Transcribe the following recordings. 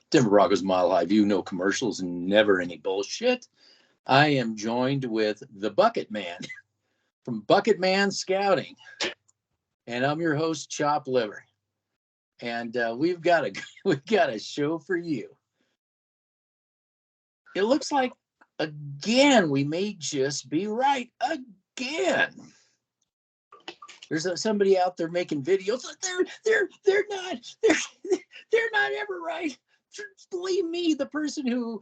Denver Broncos Mile High View, no commercials, never any bullshit. I am joined with the Bucket Man from Bucket Man Scouting, and I'm your host, Chop Liver. And we've got a show for you. It looks like again we may just be right again. There's somebody out there making videos. They're not ever right. Believe me, the person who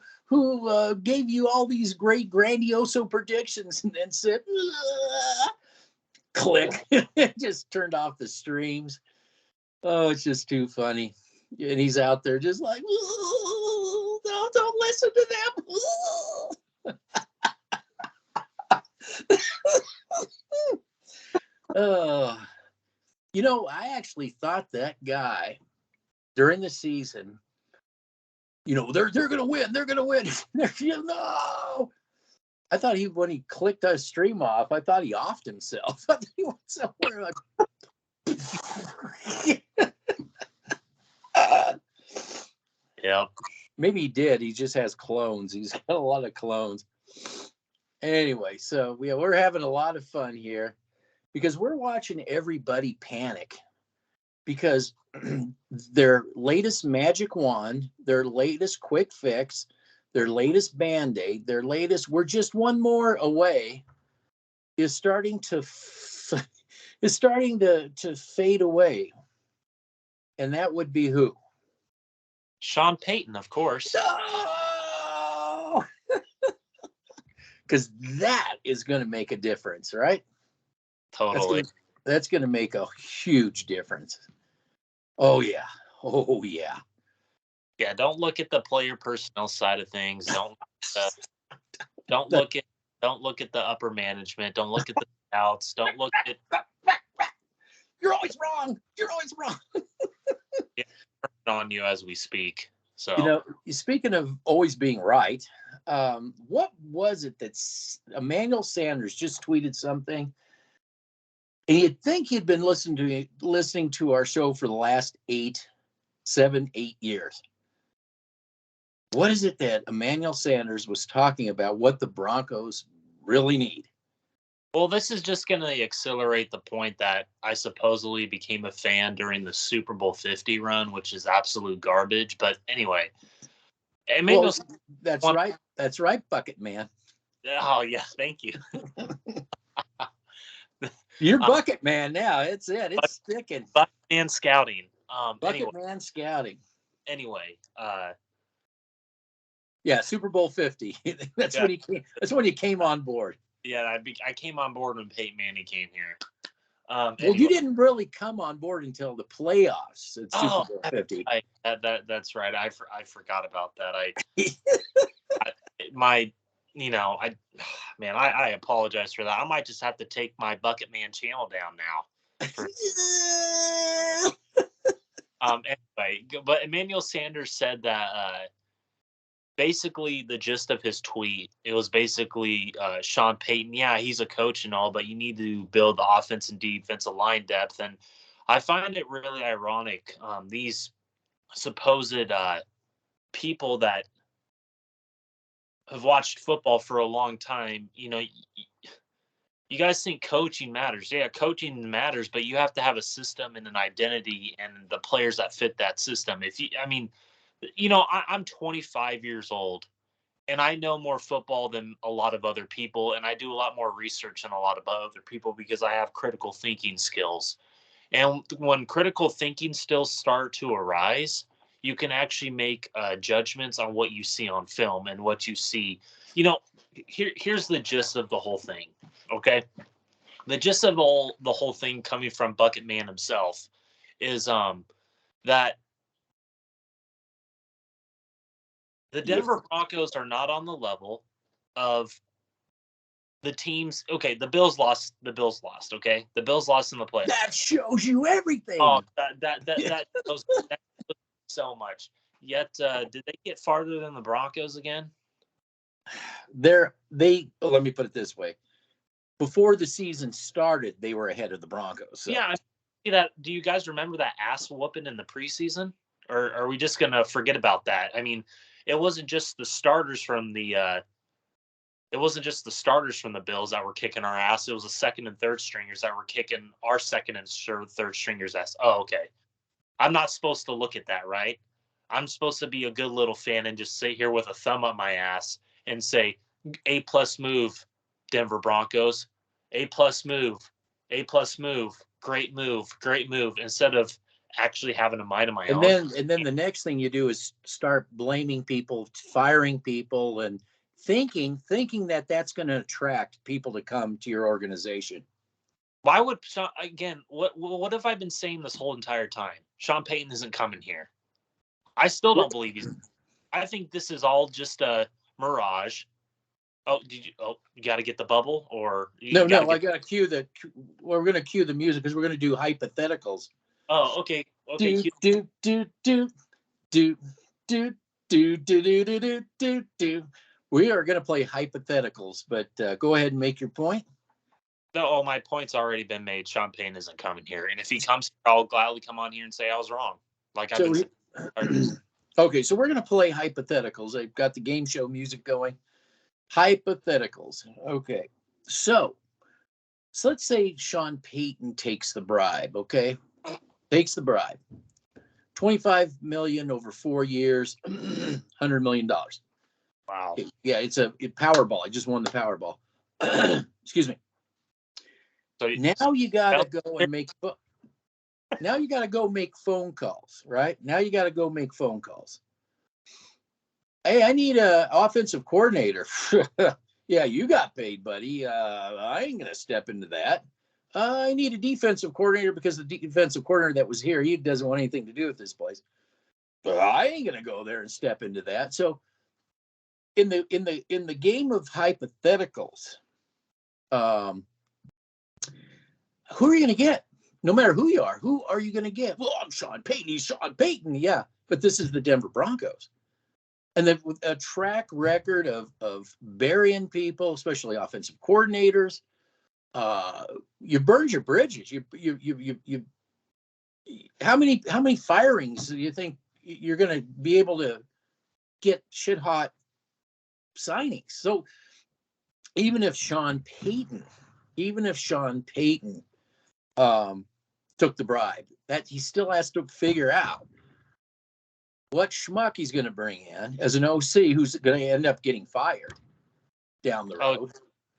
gave you all these great grandiose predictions and then said, click, just turned off the streams. Oh, it's just too funny. And he's out there just like, don't listen to them. I actually thought that guy during the season, they're going to win. They're going to win. No. I thought when he clicked a stream off, I thought he offed himself. I thought he went somewhere like. Yep. Maybe he did. He just has clones. He's got a lot of clones. Anyway, so we're having a lot of fun here because we're watching everybody panic because their latest magic wand, their latest quick fix, their latest Band-Aid, their latest we're just one more away is starting to fade away. And that would be who? Sean Payton, of course. No! Because that is going to make a difference, right? Totally. That's going to make a huge difference. Oh, yeah. Oh, yeah. Yeah, don't look at the player personnel side of things. Don't look at the upper management. Don't look at the scouts. Don't look at. You're always wrong. You're always wrong. Yeah, on you as we speak. So speaking of always being right, what was it that Emmanuel Sanders just tweeted something? And you'd think he'd been listening to our show for the last 7, 8 years. What is it that Emmanuel Sanders was talking about? What the Broncos really need? Well, this is just going to accelerate the point that I supposedly became a fan during the Super Bowl 50 run, which is absolute garbage. But anyway, that's right. That's right, Bucket Man. Oh, yeah. Thank you. You're Bucket Man now. It's sticking. Bucket Man Scouting. Man Scouting. Anyway. Yeah, Super Bowl 50. That's when he came. That's when he came on board. Yeah, I came on board when Peyton Manning came here. Well, anyway. You didn't really come on board until the playoffs at Super Bowl 50. That's right. I forgot about that. I apologize for that. I might just have to take my Bucket Man channel down now. Anyway, but Emmanuel Sanders said that basically the gist of his tweet, it was basically Sean Payton, yeah, he's a coach and all, but you need to build the offense and defensive line depth. And I find it really ironic, these supposed people that have watched football for a long time, you guys think coaching matters. Yeah, coaching matters, but you have to have a system and an identity and the players that fit that system. I'm 25 years old and I know more football than a lot of other people. And I do a lot more research than a lot of other people because I have critical thinking skills. And when critical thinking skills start to arise, you can actually make judgments on what you see on film and what you see. Here's the gist of the whole thing. Okay. The gist of the whole thing coming from Bucket Man himself is that the Denver Broncos are not on the level of the teams. Okay, the Bills lost. Okay, the Bills lost in the playoffs. That shows you everything. Oh, that shows so much. Yet, did they get farther than the Broncos again? Let me put it this way: before the season started, they were ahead of the Broncos. So. Yeah, I see that. Do you guys remember that ass whooping in the preseason? Or are we just gonna forget about that? I mean, it wasn't just the starters from the Bills that were kicking our ass. It was the second and third stringers that were kicking our second and third stringers ass. Oh, okay. I'm not supposed to look at that, right? I'm supposed to be a good little fan and just sit here with a thumb up my ass and say, A plus move, Denver Broncos. A plus move. A plus move. Great move. Great move. Instead of actually having a mind of my And own. then the next thing you do is start blaming people, firing people, and thinking that that's going to attract people to come to your organization. Why would Sean, again, what have I been saying this whole entire time? Sean Payton isn't coming here. I still don't believe he's. I think this is all just a mirage. Oh, you got to get the bubble, or No, I got to cue the. We're going to cue the music because we're going to do hypotheticals. Oh, okay. Do do do do do do do do do do do. We are going to play hypotheticals, but go ahead and make your point. No, my point's already been made. Sean Payton isn't coming here, and if he comes, I'll gladly come on here and say I was wrong. Like I've been saying. Okay, so we're going to play hypotheticals. I've got the game show music going. Hypotheticals. Okay, so let's say Sean Payton takes the bribe. Okay, takes the bribe. 25 million over 4 years, $100 million. Wow. Yeah, it's a Powerball. I just won the Powerball. Excuse me. So now you got to go and make. Now you got to go make phone calls, right? Now you got to go make phone calls. Hey, I need an offensive coordinator. Yeah, you got paid, buddy. I ain't gonna step into that. I need a defensive coordinator because the defensive coordinator that was here, he doesn't want anything to do with this place. But I ain't gonna go there and step into that. So in the game of hypotheticals, who are you going to get? No matter who you are, who are you going to get? Well, I'm Sean Payton. He's Sean Payton. Yeah, but this is the Denver Broncos. And then with a track record of burying people, especially offensive coordinators, you burned your bridges. You how many firings do you think you're going to be able to get shit hot signings? So even if Sean Payton took the bribe, that he still has to figure out what schmuck he's going to bring in as an OC who's going to end up getting fired down the road.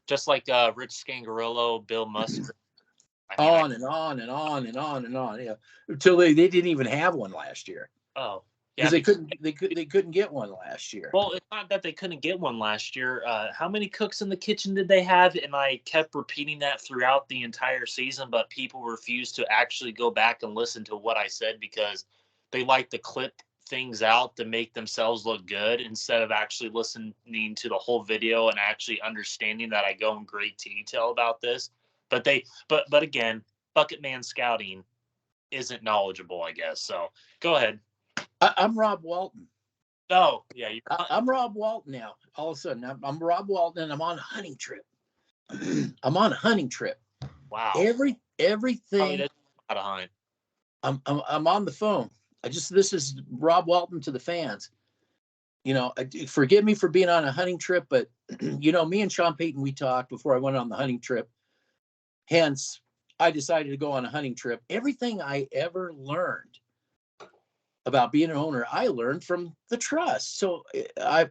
Just like Rich Scangarello, Bill Musk. On and on and on and on and on. Yeah, until they didn't even have one last year. Oh, yeah, because they couldn't get one last year. Well, it's not that they couldn't get one last year. How many cooks in the kitchen did they have? And I kept repeating that throughout the entire season, but people refused to actually go back and listen to what I said because they like to clip things out to make themselves look good instead of actually listening to the whole video and actually understanding that I go in great detail about this. But again, Bucket Man Scouting isn't knowledgeable, I guess. So go ahead. I'm Rob Walton. Oh, yeah. I'm Rob Walton now. All of a sudden, I'm Rob Walton, and I'm on a hunting trip. I'm on a hunting trip. Wow. Everything. How to hunt. I'm on the phone. This is Rob Walton to the fans. You know, forgive me for being on a hunting trip, but you know, me and Sean Payton, we talked before I went on the hunting trip. Hence, I decided to go on a hunting trip. Everything I ever learned about being an owner, I learned from the trust. So I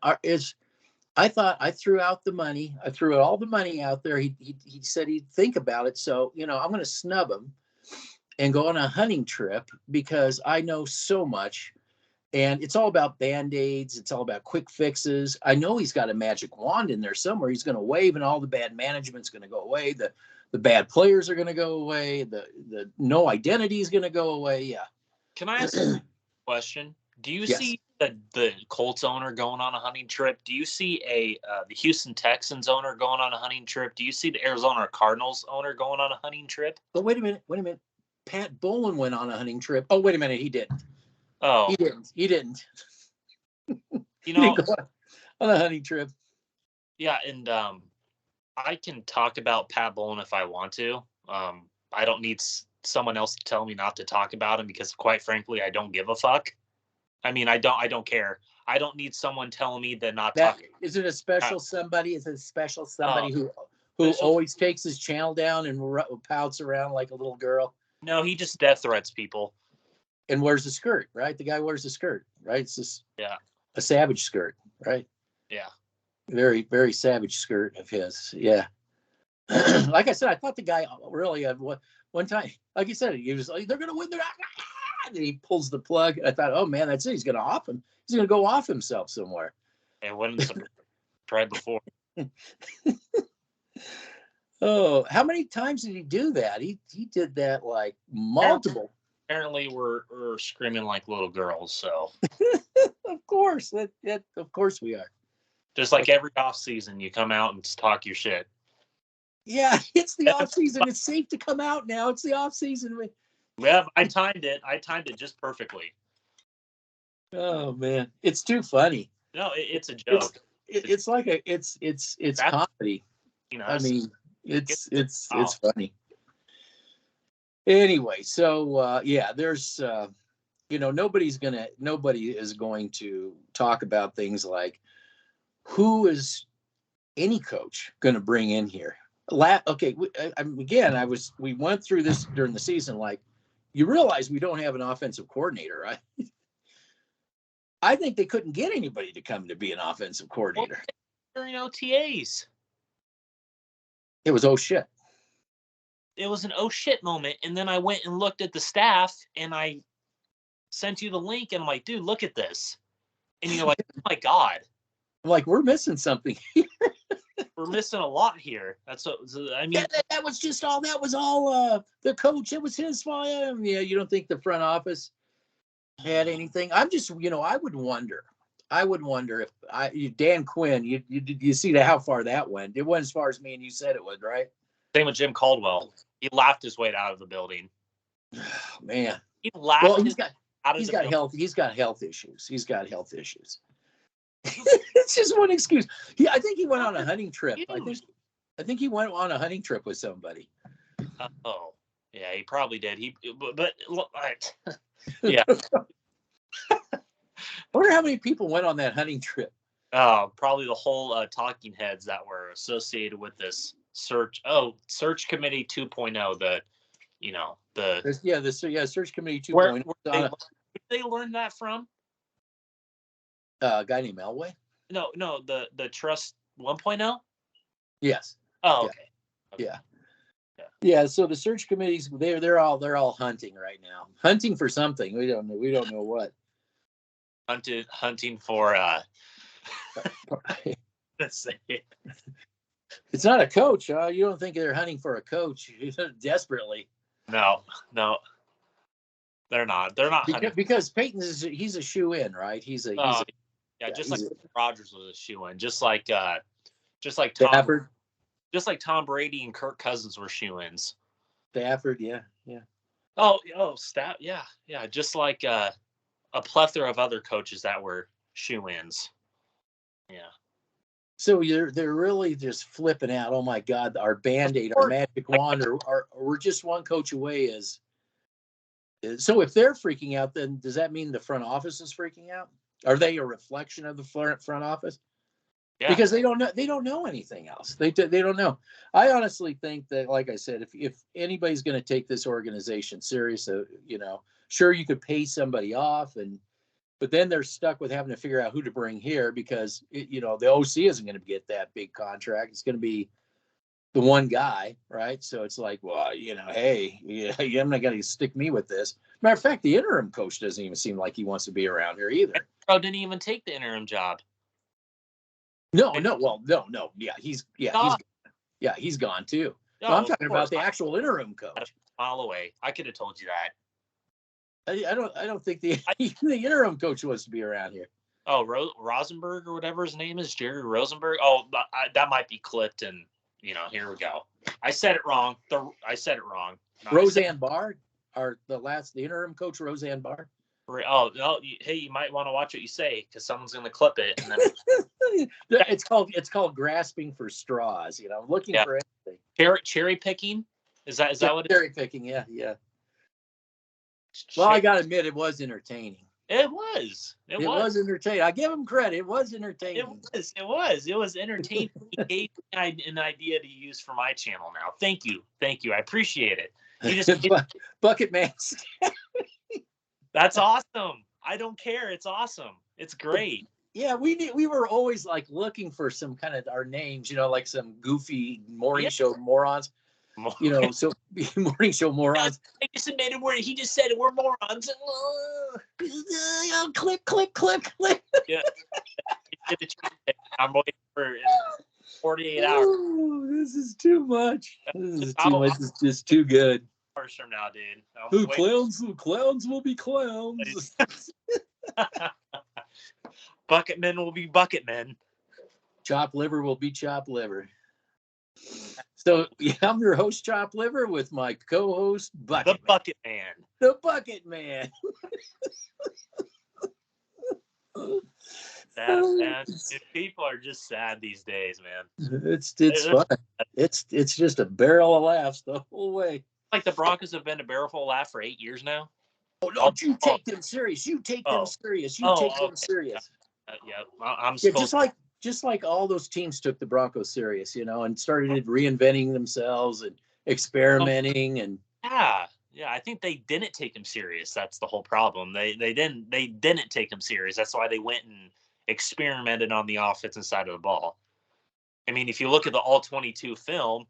thought I threw out the money. I threw all the money out there. He said he'd think about it. So, you know, I'm going to snub him and go on a hunting trip because I know so much. And it's all about Band-Aids. It's all about quick fixes. I know he's got a magic wand in there somewhere. He's going to wave and all the bad management's going to go away. The bad players are going to go away. The no identity is going to go away. Yeah. Can I ask a question? Do you see the Colts owner going on a hunting trip? Do you see the Houston Texans owner going on a hunting trip? Do you see the Arizona Cardinals owner going on a hunting trip? But wait a minute. Pat Bowlen went on a hunting trip. Oh, wait a minute. He didn't. Oh. He didn't. You know, on a hunting trip. Yeah, and I can talk about Pat Bowlen if I want to. I don't need someone else to tell me not to talk about him because, quite frankly, I don't give a fuck. I mean, I don't care. I don't need someone telling me that not That talking. is it a special somebody? Is it a special somebody who special- always takes his channel down and pouts around like a little girl No, he just death threats people. and wears a skirt, right? The guy wears a skirt, right? It's just Yeah. a savage skirt, right? Yeah. Very, very savage skirt of his. Yeah. Like I said, I thought the guy really had one time, like you said, he was like, they're going to win. And he pulls the plug. I thought, oh man, that's it. He's going to off him. He's going to go off himself somewhere. And when tried before. Oh, how many times did he do that? He did that like multiple. Apparently, we're screaming like little girls. So, Of course, of course we are. just like every off season, you come out and talk your shit. Yeah, it's the off season. It's safe to come out now. It's the off season. Yeah, I timed it. I timed it just perfectly. Oh man, it's too funny. No, it's a joke. It's like it's comedy. You know, I mean, it's funny. Anyway, so yeah, there's nobody is going to talk about things like who is any coach going to bring in here. Okay, we went through this during the season. Like, you realize we don't have an offensive coordinator, right? I think they couldn't get anybody to come to be an offensive coordinator. During OTAs. It was oh shit. It was an oh shit moment, and then I went and looked at the staff, and I sent you the link, and I'm like, dude, look at this, and you're like, oh my god, I'm like, we're missing something here. We're missing a lot here. That's what I mean. That was just all. That was all. The coach. It was his fault. Yeah, you don't think the front office had anything? I'm just, I would wonder. If Dan Quinn, you see how far that went. It went as far as me and you said it would, right? Same with Jim Caldwell. He laughed his way out of the building. Man, he laughed. Well, he's got health issues. He's got health issues. It's just one excuse. I think he went on a hunting trip. I think he went on a hunting trip with somebody. Oh, yeah, he probably did. But yeah. I wonder how many people went on that hunting trip. Oh, probably the whole talking heads that were associated with this search committee 2.0. The search committee 2.0. Where they learn that from? A guy named Elway. No, the trust 1.0. Yes. Oh, okay. Yeah. So the search committees, they're all hunting right now, hunting for something. We don't know what. Hunting for. Let's say. It's not a coach. You don't think they're hunting for a coach desperately? No, they're not. They're not hunting because Payton he's a shoe-in, right? Just like Rodgers was a shoe-in, just like Tom. Stafford. Just like Tom Brady and Kirk Cousins were shoe-ins. Stafford, yeah. Oh, yeah. Just like a plethora of other coaches that were shoe-ins. Yeah. So they're really just flipping out. Oh my God, our Band-Aid, our magic wand, or we're just one coach away. So if they're freaking out, then does that mean the front office is freaking out? Are they a reflection of the front office? Yeah. Because they don't know anything else. They don't know. I honestly think that, like I said, if anybody's going to take this organization serious, sure, you could pay somebody off, but then they're stuck with having to figure out who to bring here because the OC isn't going to get that big contract. It's going to be the one guy, right? So it's like, well, hey, I'm not going to stick me with this. Matter of fact, the interim coach doesn't even seem like he wants to be around here either. Bro didn't even take the interim job. No. Yeah, he's gone too. No, I'm talking about the actual interim coach. A mile away. I could have told you that. I don't think the interim coach wants to be around here. Oh, Rosenberg or whatever his name is, Jerry Rosenberg. Oh, that might be clipped, and here we go. I said it wrong. Roseanne Barr, the interim coach, Roseanne Barr. Oh, no, hey, you might want to watch what you say because someone's going to clip it. And then... it's called grasping for straws. Looking for anything. Cherry picking. Is that what? Cherry picking? Yeah. Well, I gotta admit, it was entertaining. It was. It It was. was entertaining. I give him credit. It was It entertaining. was. It was. It was entertaining. He gave me an idea to use for my channel now. Thank you. Thank you. I appreciate it. He just. Bucket Man. That's awesome. I don't care. It's awesome. It's great. Yeah, we were always like looking for some kind of our names, like some goofy morning show morons. So morning show morons. I just admitted he just said we're morons. Click. Yeah. I'm waiting for 48 hours. Oh, this is too much. This is too much. This is just too good. Hours from now, dude. Who clowns will be clowns. Bucket men will be bucket men. Chop liver will be chop liver. So I'm your host, Chop Liver, with my co-host, Bucket Man. The Bucket Man. People are just sad these days, man. It's fun. It's just a barrel of laughs the whole way. Like the Broncos have been a barrel full of laugh for 8 years now. Oh, don't you take them serious. You take them serious. You take them serious. I'm just like all those teams took the Broncos serious, and started reinventing themselves and experimenting and yeah, I think they didn't take him serious. That's the whole problem. They didn't take him serious. That's why they went and experimented on the offensive side of the ball. I mean, if you look at the all-22 film,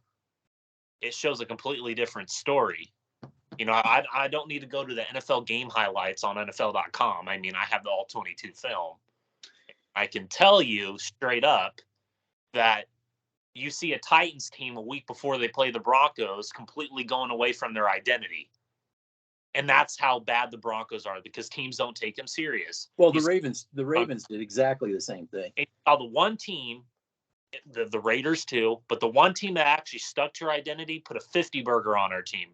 it shows a completely different story. I don't need to go to the NFL game highlights on NFL.com. I mean, I have the all-22 film. I can tell you straight up that you see a Titans team a week before they play the Broncos completely going away from their identity. And that's how bad the Broncos are, because teams don't take them serious. Well, the Ravens did exactly the same thing. The one team, the Raiders too, but the one team that actually stuck to their identity put a 50 burger on our team.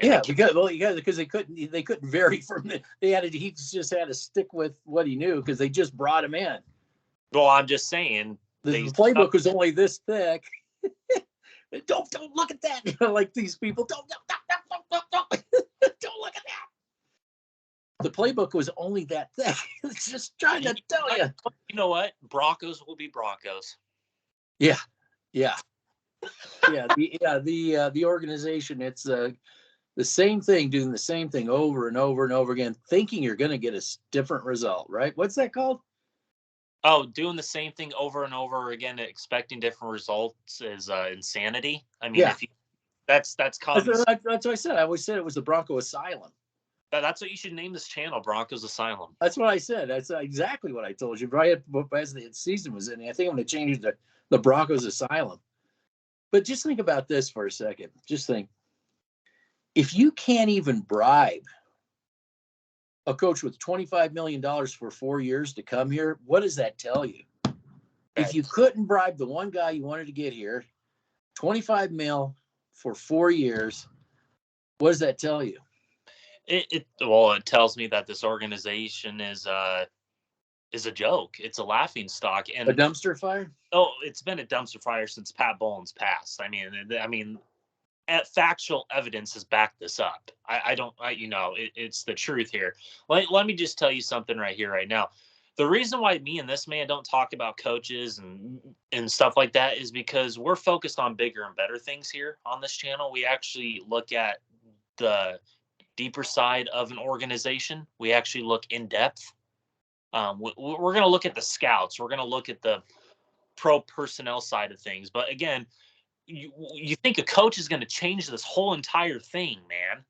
And because they couldn't vary from it. He just had to stick with what he knew because they just brought him in. Well, I'm just saying the playbook was only this thick. Don't look at that. Like these people, don't look at that. The playbook was only that thick. It's just trying to tell you. You know what? Broncos will be Broncos. Yeah. The organization. It's the same thing, doing the same thing over and over and over again, thinking you're going to get a different result, right? What's that called? Oh, doing the same thing over and over again, expecting different results is insanity. I mean, that's common. That's what I said. I always said it was the Bronco Asylum. That's what you should name this channel, Broncos Asylum. That's what I said. That's exactly what I told you right as the season was ending. I think I'm going to change it to the Broncos Asylum. But just think about this for a second. Just think. If you can't even bribe a coach with $25 million for 4 years to come here, what does that tell you? Right. If you couldn't bribe the one guy you wanted to get here, 25 mil for 4 years, what does that tell you? It tells me that this organization is a joke. It's a laughing stock and a dumpster fire. Oh, it's been a dumpster fire since Pat Bowlen's passed. I mean, factual evidence has backed this up. It's the truth here. Let me just tell you something right here, right now. The reason why me and this man don't talk about coaches and stuff like that is because we're focused on bigger and better things here on this channel. We actually look at the deeper side of an organization. We actually look in depth. We're going to look at the scouts. We're going to look at the pro personnel side of things. But again, you think a coach is going to change this whole entire thing, man?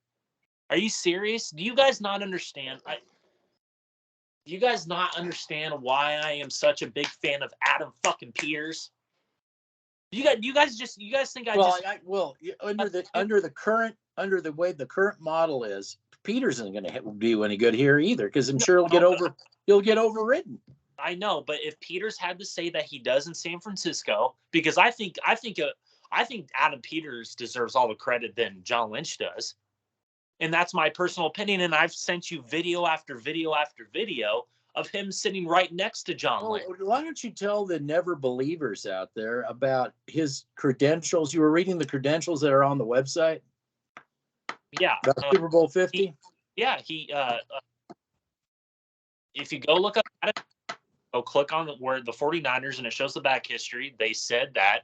Are you serious? Do you guys not understand? Do you guys not understand why I am such a big fan of Adam fucking Peters? Under the way the current model is, Peters isn't going to do any good here either, because I'm sure he'll get overridden. I know, but if Peters had to say that he does in San Francisco, because I think Adam Peters deserves all the credit than John Lynch does. And that's my personal opinion. And I've sent you video after video after video of him sitting right next to John Lynch. Why don't you tell the never believers out there about his credentials? You were reading the credentials that are on the website? Yeah. About Super Bowl 50? He if you go look up at it, go click on where the 49ers, and it shows the back history. They said that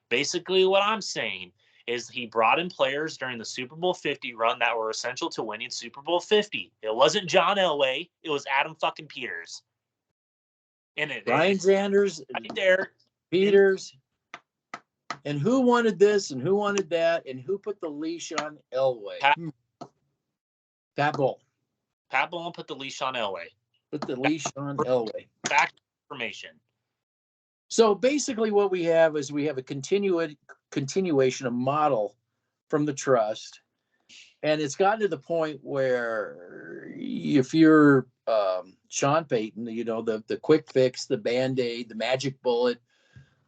basically what I'm saying is he brought in players during the Super Bowl 50 run that were essential to winning Super Bowl 50. It wasn't John Elway. It was Adam fucking Peters. And Brian Sanders, right there. Peters. And who wanted this and who wanted that and who put the leash on Elway? Pat Bowl. Pat Bowl put the leash on Elway. Put the leash on Elway. Back information. So basically what we have is we have a continuation, a model from the trust. And it's gotten to the point where if you're Sean Payton, you know, the quick fix, the Band-Aid, the magic bullet,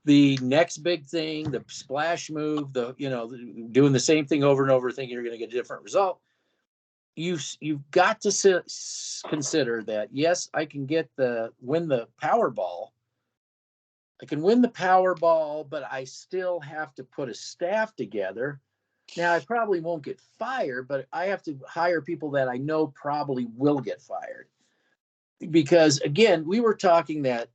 the next big thing, the splash move, doing the same thing over and over, thinking you're going to get a different result. You've got to consider that, yes, I can win the Powerball. I can win the Powerball, but I still have to put a staff together. Now, I probably won't get fired, but I have to hire people that I know probably will get fired. Because, again, we were talking that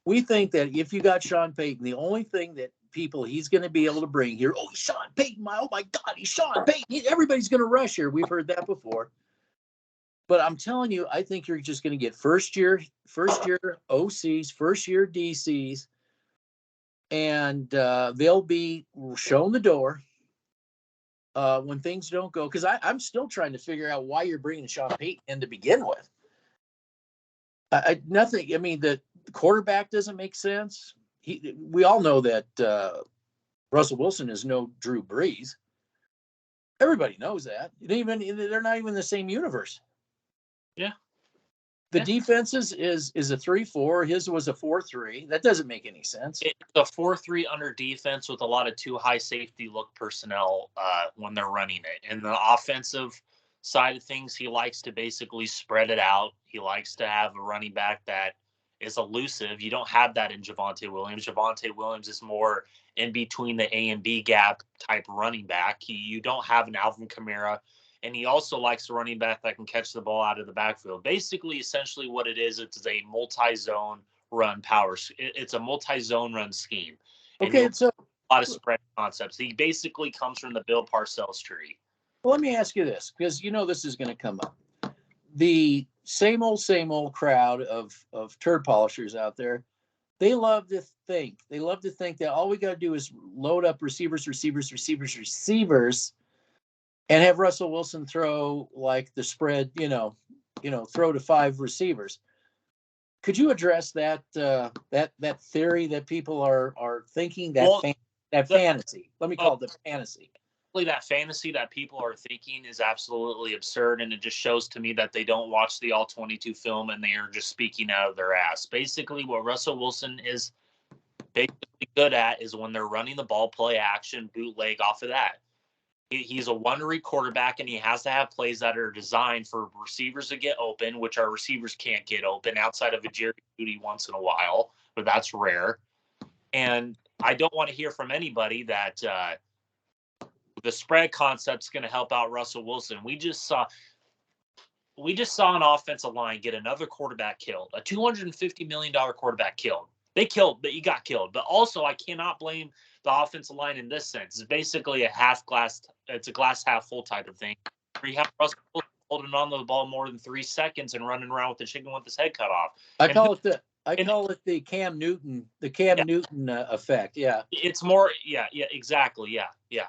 we think that if you got Sean Payton, the only thing that he's going to be able to bring here, Sean Payton, oh my God, he's Sean Payton. Everybody's going to rush here. We've heard that before. But I'm telling you, I think you're just going to get first year OCs, first year DCs, and they'll be shown the door when things don't go. Because I'm still trying to figure out why you're bringing Sean Payton in to begin with. Nothing. I mean, the quarterback doesn't make sense. We all know that Russell Wilson is no Drew Brees. Everybody knows that. They're not even in the same universe. Yeah. The defenses is a 3-4. His was a 4-3. That doesn't make any sense. It's a 4-3 under defense with a lot of too high safety look personnel when they're running it. And the offensive side of things, he likes to basically spread it out. He likes to have a running back that is elusive. You don't have that in Javonte Williams. Javonte Williams is more in between the A and B gap type running back. You don't have an Alvin Kamara. And he also likes a running back that can catch the ball out of the backfield. Basically, essentially what it is, it's a multi-zone run power. It's a multi-zone run scheme. Okay, so a lot of spread concepts. He basically comes from the Bill Parcells tree. Well, let me ask you this, because this is going to come up. The same old crowd of turd polishers out there, they love to think that all we got to do is load up receivers, and have Russell Wilson throw like the spread, throw to 5 receivers. Could you address that that theory that people are thinking, that fantasy? Let me call it the fantasy. That fantasy that people are thinking is absolutely absurd, and it just shows to me that they don't watch the All-22 film and they are just speaking out of their ass. Basically, what Russell Wilson is basically good at is when they're running the ball, play action, bootleg off of that. He's a one-read quarterback, and he has to have plays that are designed for receivers to get open, which our receivers can't get open outside of a Jerry Jeudy once in a while, but that's rare. And I don't want to hear from anybody that the spread concept is going to help out Russell Wilson. We just saw an offensive line get another quarterback killed, a $250 million quarterback killed. They killed, but he got killed. But also, I cannot blame the offensive line in this sense. It's basically it's a glass half full type of thing. Where you have Russell Wilson holding on to the ball more than 3 seconds and running around with the chicken with his head cut off. I call it the Cam Newton, Newton effect. Yeah. It's more, yeah, exactly. Yeah.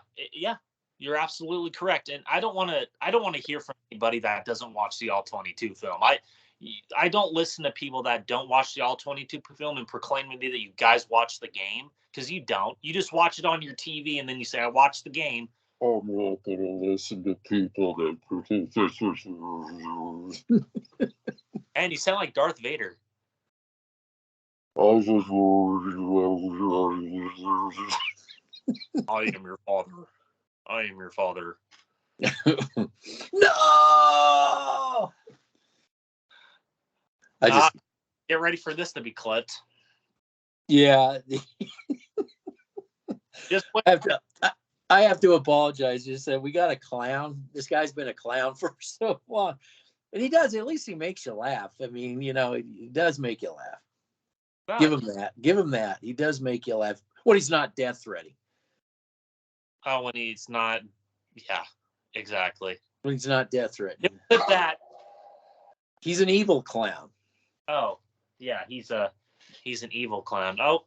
You're absolutely correct. And I don't want to hear from anybody that doesn't watch the All-22 film. I don't listen to people that don't watch the All-22 film and proclaim to me that you guys watch the game, because you don't. You just watch it on your TV and then you say, I watched the game. I'm not going to listen to people that And you sound like Darth Vader. I just I am your father. I am your father. No! Get ready for this to be clipped. Yeah. Just I have to apologize. Just said we got a clown. This guy's been a clown for so long. And he does. At least he makes you laugh. I mean, he does make you laugh. Well, Give him that. Give him that. He does make you laugh when he's not death threatening. Oh, when he's not. Yeah, exactly. When he's not death threatening. Put that. He's an evil clown. Oh, yeah, he's an evil clown. Oh,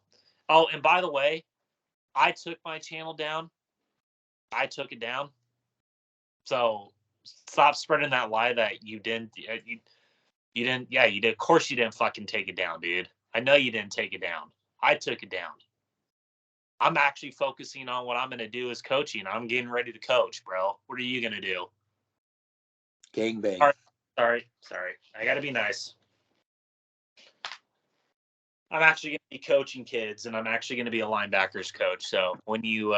and by the way, I took my channel down. I took it down. So stop spreading that lie that you didn't. You didn't. Yeah, you did. Of course, you didn't fucking take it down, dude. I know you didn't take it down. I took it down. I'm actually focusing on what I'm going to do as coaching. I'm getting ready to coach, bro. What are you going to do? Gangbang. Sorry. I got to be nice. I'm actually going to be coaching kids, and I'm actually going to be a linebackers coach. So when you,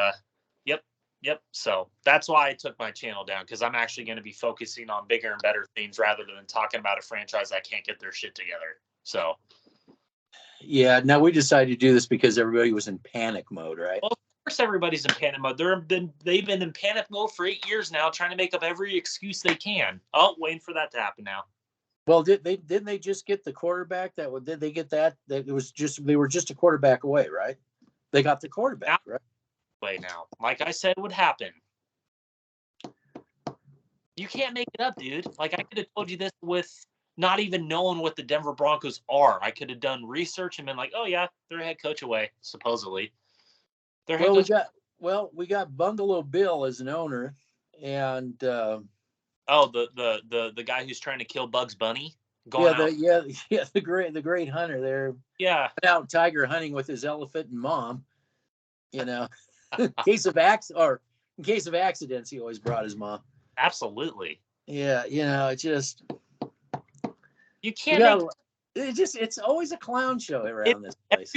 yep. So that's why I took my channel down, because I'm actually going to be focusing on bigger and better things rather than talking about a franchise that can't get their shit together. So. Yeah, now we decided to do this because everybody was in panic mode, right? Well, of course everybody's in panic mode. They've been in panic mode for 8 years now, trying to make up every excuse they can. Oh, waiting for that to happen now. Well, didn't they just get the quarterback? Did they get that? That it was just they were just a quarterback away, right? They got the quarterback, right? Way now, like I said, would happen. You can't make it up, dude. Like, I could have told you this with not even knowing what the Denver Broncos are. I could have done research and been like, oh yeah, they're a head coach away, supposedly. We got Bungalow Bill as an owner, and the guy who's trying to kill Bugs Bunny. The great hunter there. Yeah, out tiger hunting with his elephant and mom. In case of accidents, he always brought his mom. Absolutely. Yeah, it's just you can't. It's always a clown show around this place.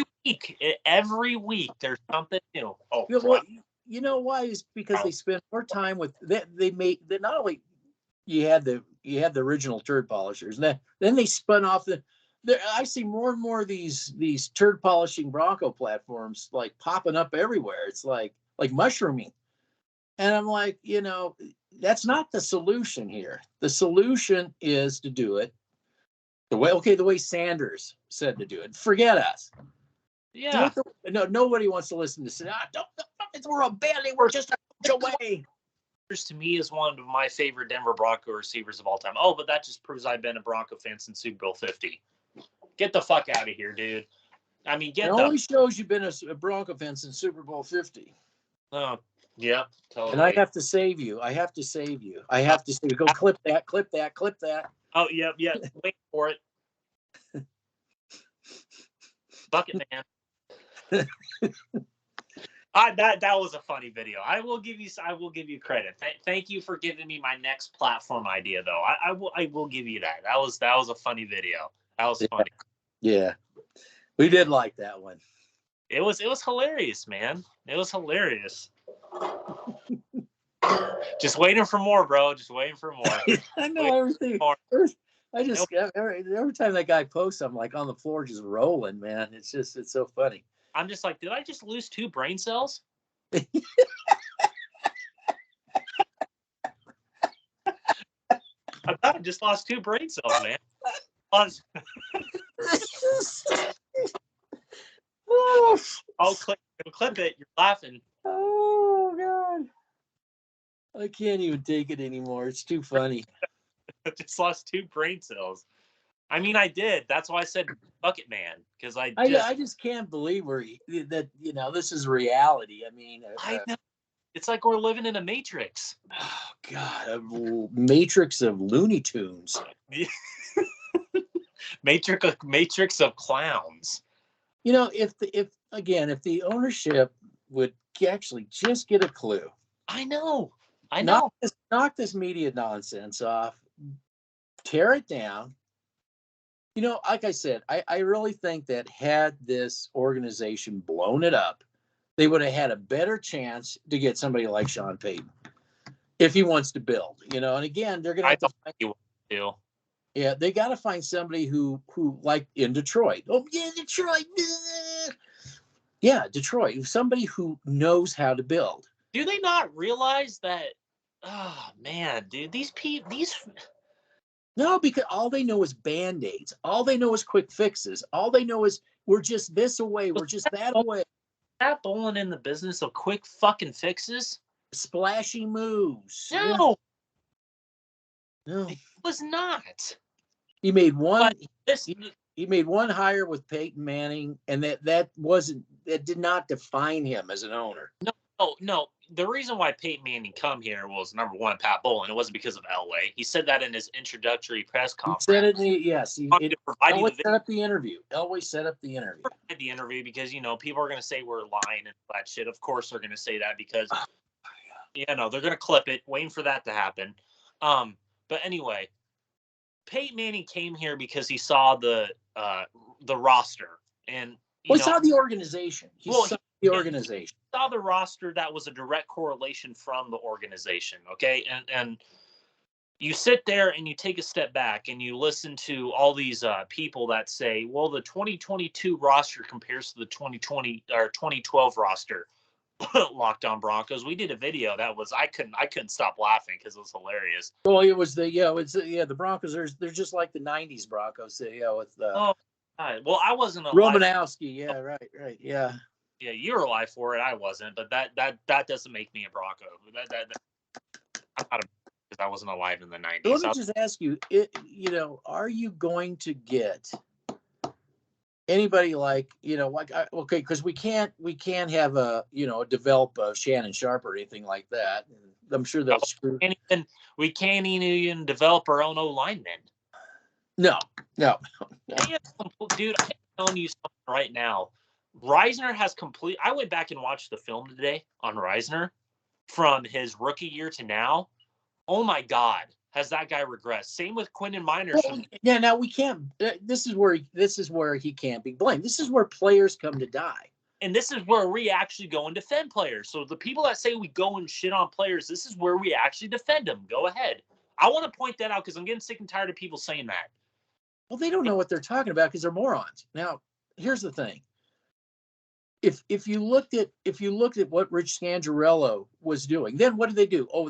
Every week there's something new. Oh, you know why? Is because they spend more time with they made that not only you had the original turd polishers, and then they spun off I see more and more of these turd polishing Bronco platforms like popping up everywhere. It's like mushrooming. And I'm like, that's not the solution here. The solution is to do it the way Sanders said to do it. Forget us. Yeah. Nobody wants to listen to say, we're abandoning. We're just a coach away. To me is one of my favorite Denver Bronco receivers of all time. Oh, but that just proves I've been a Bronco fan since Super Bowl 50. Get the fuck out of here, dude. I mean, it only shows you've been a Bronco fan since Super Bowl 50. Oh, yeah, totally. And I have to save you. Go clip that. Oh, yeah. Wait for it. Bucket man. That was a funny video. I will give you credit. Thank you for giving me my next platform idea, though. I will give you that. That was a funny video. That was funny. Yeah, we did like that one. It was hilarious, man. It was hilarious. Just waiting for more, bro. Just waiting for more. I know everything. I just every time that guy posts, I'm like on the floor just rolling, man. It's so funny. I'm just like, did I just lose 2 brain cells? I thought I just lost 2 brain cells, man. I'll clip it. You're laughing. Oh God, I can't even take it anymore. It's too funny. I just lost 2 brain cells. I mean, I did. That's why I said bucket man, because I just can't believe this is reality. I mean, I know. It's like we're living in a matrix. Oh God, a matrix of Looney Tunes. Matrix of clowns. If the ownership would actually just get a clue. I know. Knock this media nonsense off. Tear it down. Like I said, I really think that had this organization blown it up, they would have had a better chance to get somebody like Sean Payton if he wants to build. And again, they're going to have to find. Yeah, they got to find somebody who like in Detroit. Oh yeah, Detroit. Yeah, Detroit. Somebody who knows how to build. Do they not realize that? Oh man, dude, these No, because all they know is Band-Aids. All they know is quick fixes. All they know is we're just this away. We're just that away. Pat Bowlen in the business of quick fucking fixes? Splashy moves. No, No. he was not. He made one. This, He made one hire with Peyton Manning, and that did not define him as an owner. no. The reason why Peyton Manning come here was, number one, Pat Bowlen. It wasn't because of Elway. He said that in his introductory press conference. He said it. Yes, Elway set up the interview. The interview because people are going to say we're lying and that shit. Of course, they're going to say that because they're going to clip it, waiting for that to happen. But anyway, Peyton Manning came here because he saw the roster and he saw the organization. He saw the roster that was a direct correlation from the organization. Okay, and you sit there and you take a step back and you listen to all these people that say, well, the 2022 roster compares to the 2020 or 2012 roster. Locked On Broncos. We did a video that was I couldn't stop laughing because it was hilarious. Well, it was the Broncos. They're just like the '90s Broncos. With well, I wasn't alive. Romanowski. Yeah, right. Yeah, you were alive for it. I wasn't, but that doesn't make me a Bronco. I'm not because I wasn't alive in the '90s. Let me just ask you, are you going to get anybody okay, because we can't have develop a Shannon Sharp or anything like that. I'm sure they'll screw. We can't even develop our own linemen. No. Dude, I'm telling you something right now. Reisner has I went back and watched the film today on Reisner from his rookie year to now. Oh my God. Has that guy regressed? Same with Quinton Miners. Yeah, now we can't. This is where he can't be blamed. This is where players come to die, and this is where we actually go and defend players. So the people that say we go and shit on players, this is where we actually defend them. Go ahead. I want to point that out because I'm getting sick and tired of people saying that. Well, they don't know what they're talking about because they're morons. Now, here's the thing. If you looked at what Rich Scangarello was doing, then what did they do? Oh,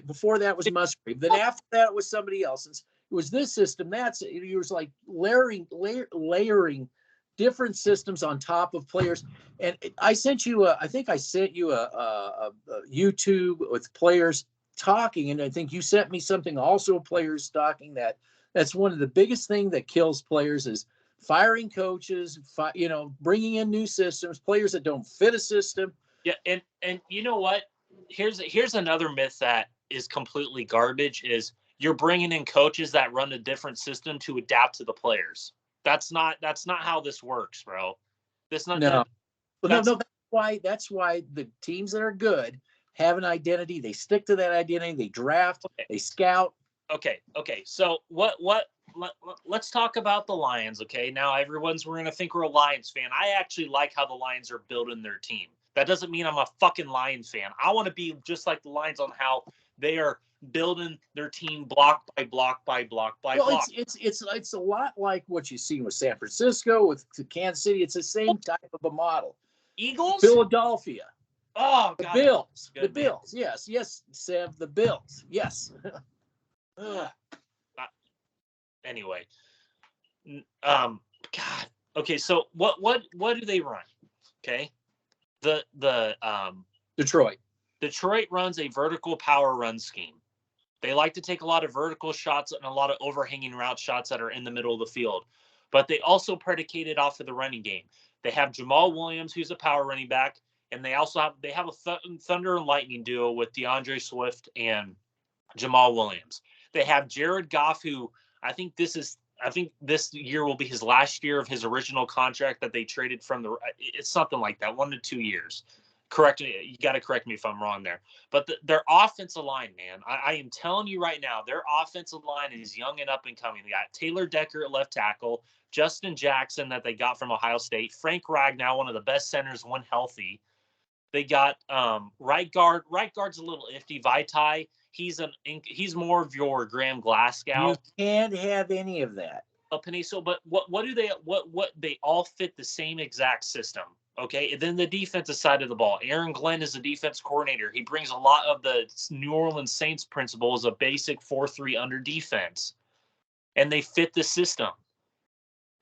before that was Musgrave. Then after that was somebody else. It was this system. It was like layering different systems on top of players. And I think I sent you a YouTube with players talking, and I think you sent me something also of players talking that's one of the biggest things that kills players is firing coaches, bringing in new systems, players that don't fit a system. Yeah, and you know what? Here's another myth that is completely garbage is you're bringing in coaches that run a different system to adapt to the players. That's not how this works, bro. That's no. That's why the teams that are good have an identity. They stick to that identity. They draft. Okay. They scout. Okay. So let's talk about the Lions. Okay. Now we're going to think we're a Lions fan. I actually like how the Lions are building their team. That doesn't mean I'm a fucking Lions fan. I want to be just like the Lions on how they are building their team block by block by block by block. It's a lot like what you've seen with San Francisco, with Kansas City. It's the same type of a model. Eagles? Philadelphia. Oh, God. Bills. The Bills. Yes, Sev, the Bills. Yes. Anyway, God. Okay, so what do they run? Okay, the Detroit runs a vertical power run scheme. They like to take a lot of vertical shots and a lot of overhanging route shots that are in the middle of the field, but they also predicate it off of the running game. They have Jamal Williams, who's a power running back, and they have a thunder and lightning duo with DeAndre Swift and Jamal Williams. They have Jared Goff, who I think this year will be his last year of his original contract that they traded from it's something like that, 1 to 2 years. Correct me. You got to correct me if I'm wrong there. But their offensive line, man, I am telling you right now, their offensive line is young and up and coming. They got Taylor Decker at left tackle, Justin Jackson that they got from Ohio State, Frank Ragnow, one of the best centers when healthy. They got right guard. Right guard's a little iffy. Vaitai. He's more of your Graham Glasgow. You can't have any of that. Peniso, but what do they all fit the same exact system. Okay, and then the defensive side of the ball. Aaron Glenn is the defense coordinator. He brings a lot of the New Orleans Saints principles of basic 4-3 under defense. and they fit the system.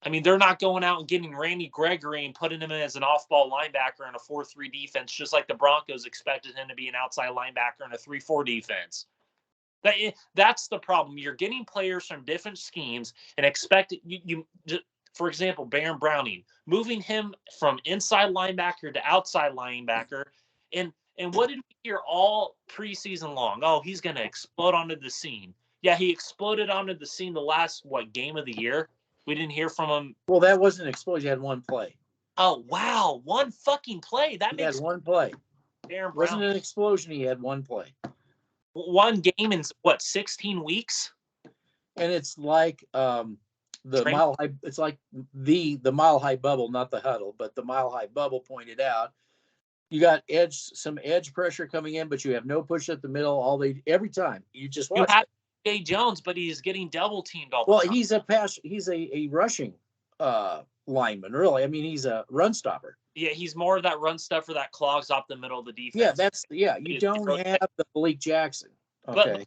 I mean, they're not going out and getting Randy Gregory and putting him in as an off-ball linebacker in a 4-3 defense, just like the Broncos expected him to be an outside linebacker in a 3-4 defense. That's the problem. You're getting players from different schemes and expect you for example, Baron Browning, moving him from inside linebacker to outside linebacker. And what did we hear all preseason long? Oh, he's going to explode onto the scene. Yeah, he exploded onto the scene the last, game of the year? We didn't hear from him. Well, that wasn't an explosion. He had one play. Oh, wow. One fucking play. He had one play. Baron Browning. Wasn't an explosion. He had one play. One game in, 16 weeks? And it's like the Mile High. It's like the Mile High bubble, not the huddle, but the Mile High bubble pointed out. You got some edge pressure coming in, but you have no push at the middle. Every time you just watch. You have Jay Jones, but he's getting double teamed all the time. He's a rushing lineman, really. I mean, he's a run stopper. Yeah, he's more of that run stuffer that clogs up the middle of the defense. You don't have the Malik Jackson. Okay.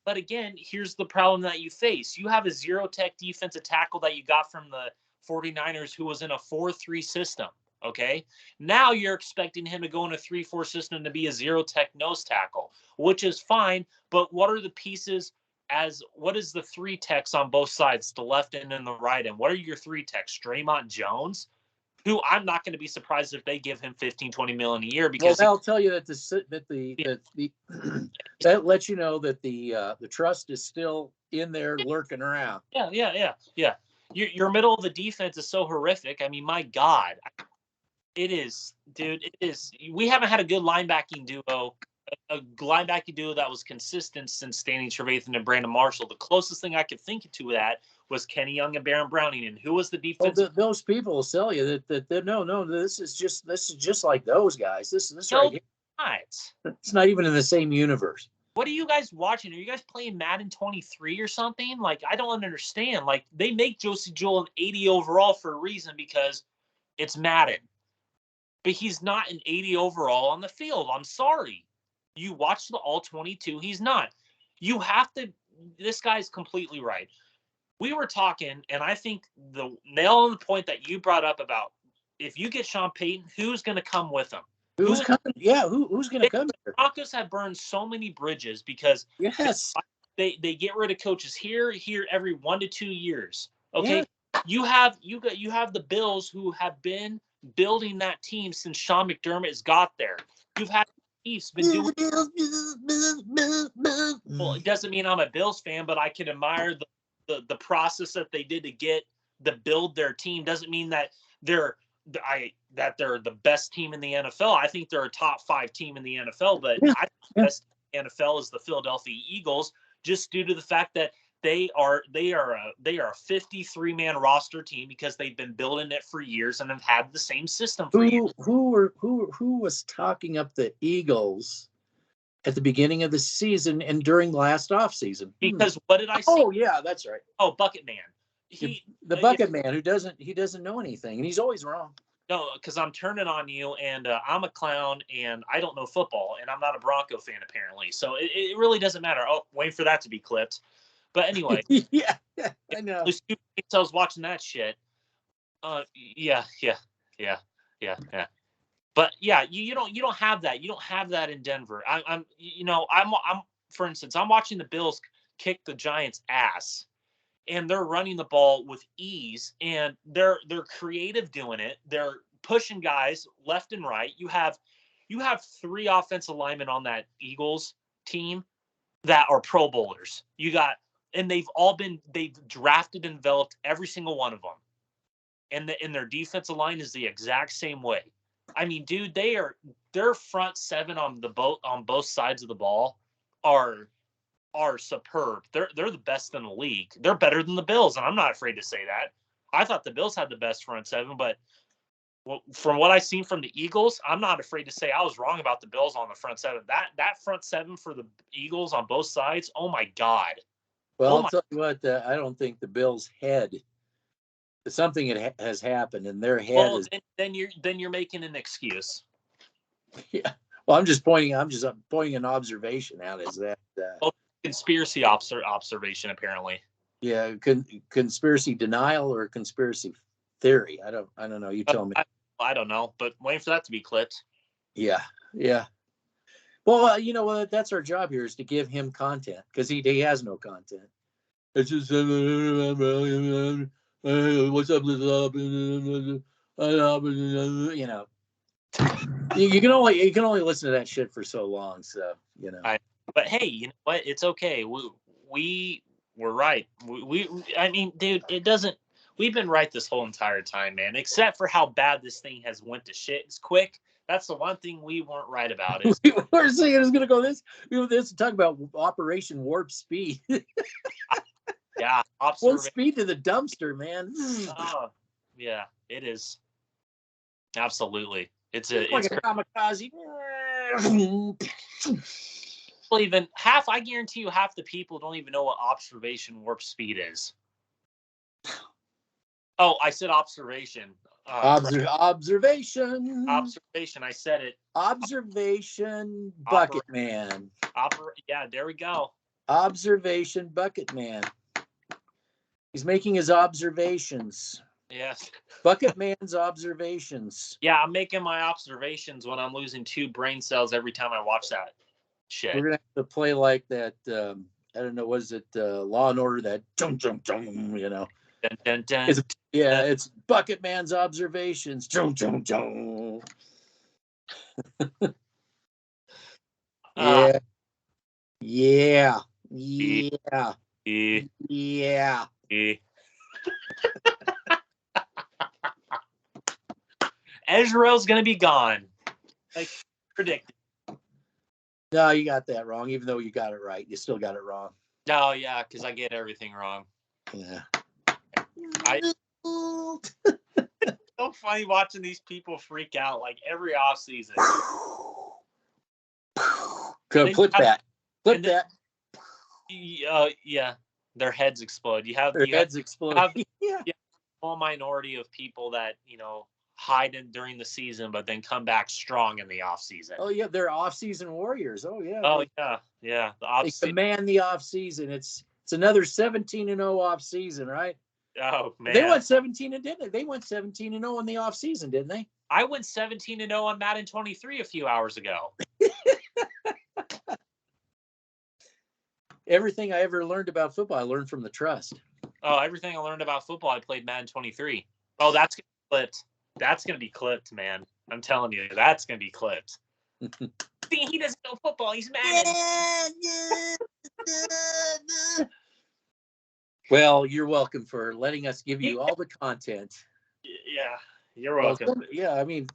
But again, here's the problem that you face. You have a zero-tech defensive tackle that you got from the 49ers who was in a 4-3 system, okay? Now you're expecting him to go in a 3-4 system to be a zero-tech nose tackle, which is fine, but what are the pieces what is the 3 techs on both sides, the left end and the right end? What are your 3 techs? Draymond Jones, who I'm not going to be surprised if they give him $15-20 million a year, because they'll tell you that that lets you know that the trust is still in there lurking around. Yeah. Your middle of the defense is so horrific. I mean, my God, it is, dude. It is. We haven't had a good linebacking duo. A linebacking duo that was consistent since Danny Trevathan and Brandon Marshall. The closest thing I could think to that was Kenny Young and Baron Browning. And who was the defense? Those people will sell you that no, this is just like those guys. This no, right here. It's not even in the same universe. What are you guys watching? Are you guys playing Madden 23 or something? Like, I don't understand. Like, they make Josie Jewell an 80 overall for a reason, because it's Madden. But he's not an 80 overall on the field. I'm sorry. You watch the all 22, he's not. You have to, this guy's completely right. We were talking, and I think the nail on the point that you brought up about if you get Sean Payton, who's going to come with him? Who's coming? Yeah, who's going to come here? The Broncos have burned so many bridges because they get rid of coaches here every 1 to 2 years. Okay, yeah. You have the Bills who have been building that team since Sean McDermott has got there. You've had Chiefs been doing. Well, it doesn't mean I'm a Bills fan, but I can admire the process that they did to build their team. Doesn't mean that they're the best team in the NFL. I think they're a top 5 team in the NFL, but I think the best team in the NFL is the Philadelphia Eagles, just due to the fact that they are a 53-man roster team because they've been building it for years and have had the same system for years. Who was talking up the Eagles at the beginning of the season and during last offseason? Because what did I say? Oh yeah, that's right. Oh, Bucket Man. The Bucket Man who doesn't know anything, and he's always wrong. No, because I'm turning on you, and I'm a clown, and I don't know football, and I'm not a Bronco fan apparently. So it really doesn't matter. Oh, wait for that to be clipped. But anyway, yeah, I know. I was watching that shit. Yeah. But yeah, you don't have that. You don't have that in Denver. I'm for instance, I'm watching the Bills kick the Giants' ass, and they're running the ball with ease, and they're creative doing it. They're pushing guys left and right. You have 3 offensive linemen on that Eagles team that are Pro Bowlers. And they've drafted and developed every single one of them. And their defensive line is the exact same way. I mean, dude, their front 7 on both sides of the ball are superb. They're the best in the league. They're better than the Bills, and I'm not afraid to say that. I thought the Bills had the best front 7, but from what I've seen from the Eagles, I'm not afraid to say I was wrong about the Bills on the front 7. That front 7 for the Eagles on both sides, oh my God. Well, I'll tell you what, I don't think the Bills' head. Something has happened, and their head is. Then you're making an excuse. Yeah. Well, I'm just pointing an observation out. Is that conspiracy observation apparently? Yeah, conspiracy denial or conspiracy theory. I don't know. You tell me. I don't know, but waiting for that to be clipped. Yeah, yeah. Well, you know, that's our job here is to give him content because he has no content. It's just what's up, you know. You can only listen to that shit for so long, so you know. But hey, you know what? It's okay. We were right. I mean, dude, it doesn't. We've been right this whole entire time, man. Except for how bad this thing has went to shit. It's quick. That's the one thing we weren't right about. Is we were saying it was going to go this. We were this talk about Operation Warp Speed. Yeah, Warp Speed to the dumpster, man. Yeah, it is. Absolutely, it's like a kamikaze. Well, even half. I guarantee you, half the people don't even know what observation warp speed is. Oh, I said observation. Observation. Observation. I said it. Observation Bucket Man. Yeah, there we go. Observation Bucket Man. He's making his observations. Yes. Bucket Man's observations. Yeah, I'm making my observations when I'm losing 2 brain cells every time I watch that shit. We're gonna have to play like that. I don't know. What is it? Law and Order. That you know. Dun, dun, dun, It's Bucket Man's observations. Yeah. Yeah. Yeah. Yeah. Ezreal's gonna be gone. Like predicted. No, you got that wrong. Even though you got it right, you still got it wrong. No, yeah, because I get everything wrong. Yeah. It's so funny watching these people freak out like every offseason. Clip that. Clip that. Yeah, their heads explode. Their heads explode. Yeah, a small minority of people that hide in during the season, but then come back strong in the off season. Oh yeah, they're off season warriors. Oh yeah. Oh yeah. They command the off season. It's another 17-0 off season, right? Oh man, they went 17 and didn't they? They went 17-0 in the off season, didn't they? I went 17-0 on Madden 23 a few hours ago. Everything I ever learned about football, I learned from the Trust. Oh, everything I learned about football, I played Madden 23. Oh, that's gonna be clipped. That's gonna be clipped, man. I'm telling you, that's gonna be clipped. See, he doesn't know football. He's Madden. Well, you're welcome for letting us give you all the content. Yeah, you're welcome. Well, yeah, I mean,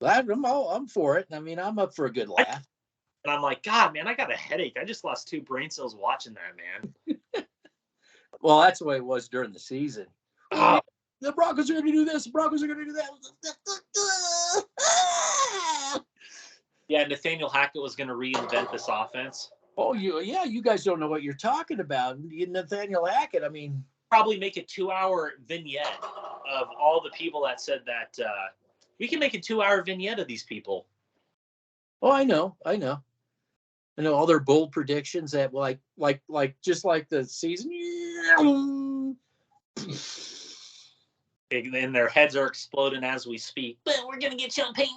I'm for it. I mean, I'm up for a good laugh. And I'm like, God, man, I got a headache. I just lost 2 brain cells watching that, man. Well, that's the way it was during the season. Oh. The Broncos are going to do this. The Broncos are going to do that. Yeah, Nathaniel Hackett was going to reinvent this offense. Oh, you guys don't know what you're talking about. Nathaniel Hackett, I mean. Probably make a 2-hour vignette of all the people that said that. We can make a 2-hour vignette of these people. Oh, I know all their bold predictions that like just like the season. And their heads are exploding as we speak. But we're going to get champagne.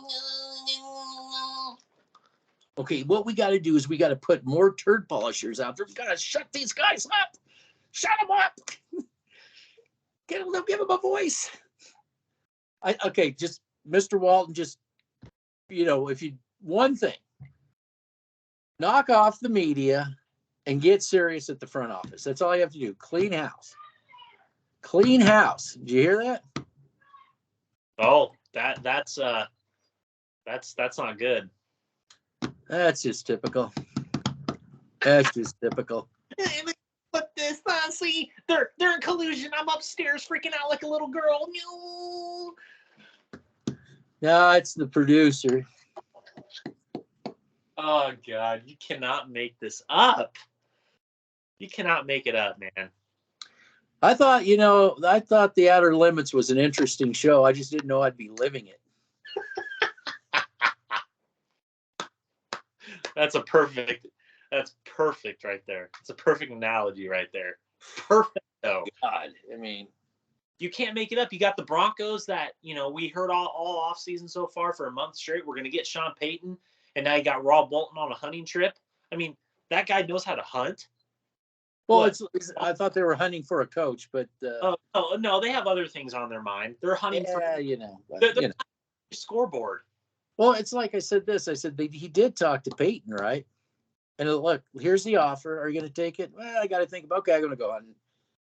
Okay, what we got to do is we got to put more turd polishers out there. We got to shut these guys up. Shut them up. Give them a voice. Just Mr. Walton, just, one thing. Knock off the media and get serious at the front office. That's all you have to do. Clean house. Clean house. Did you hear that? Oh, that's not good. That's just typical. That's just typical. Look this, see, they're in collusion. I'm upstairs freaking out like a little girl. No, it's the producer. Oh God, you cannot make this up. You cannot make it up, man. I thought The Outer Limits was an interesting show. I just didn't know I'd be living it. That's perfect right there. It's a perfect analogy right there. Perfect, though. God, I mean, you can't make it up. You got the Broncos that, we heard all offseason so far for a month straight. We're going to get Sean Payton. And now you got Rob Walton on a hunting trip. I mean, that guy knows how to hunt. well, I thought they were hunting for a coach, but Oh, no, they have other things on their mind. They're hunting for they're scoreboard. Well, it's like I said he did talk to Payton, right? And look, here's the offer. Are you going to take it? Well, I got to think about. Okay, I'm going to go on.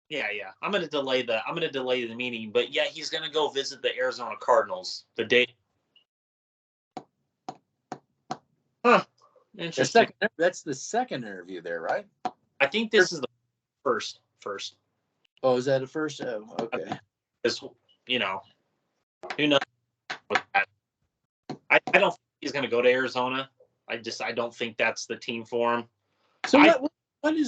Yeah. I'm going to delay the meeting, but yeah, he's going to go visit the Arizona Cardinals the day. Huh. Interesting. That's the second interview there, right? I think this is the first. Oh, is that a first? Oh, okay. Because, who knows with that. I don't think he's going to go to Arizona. I don't think that's the team for him. So what do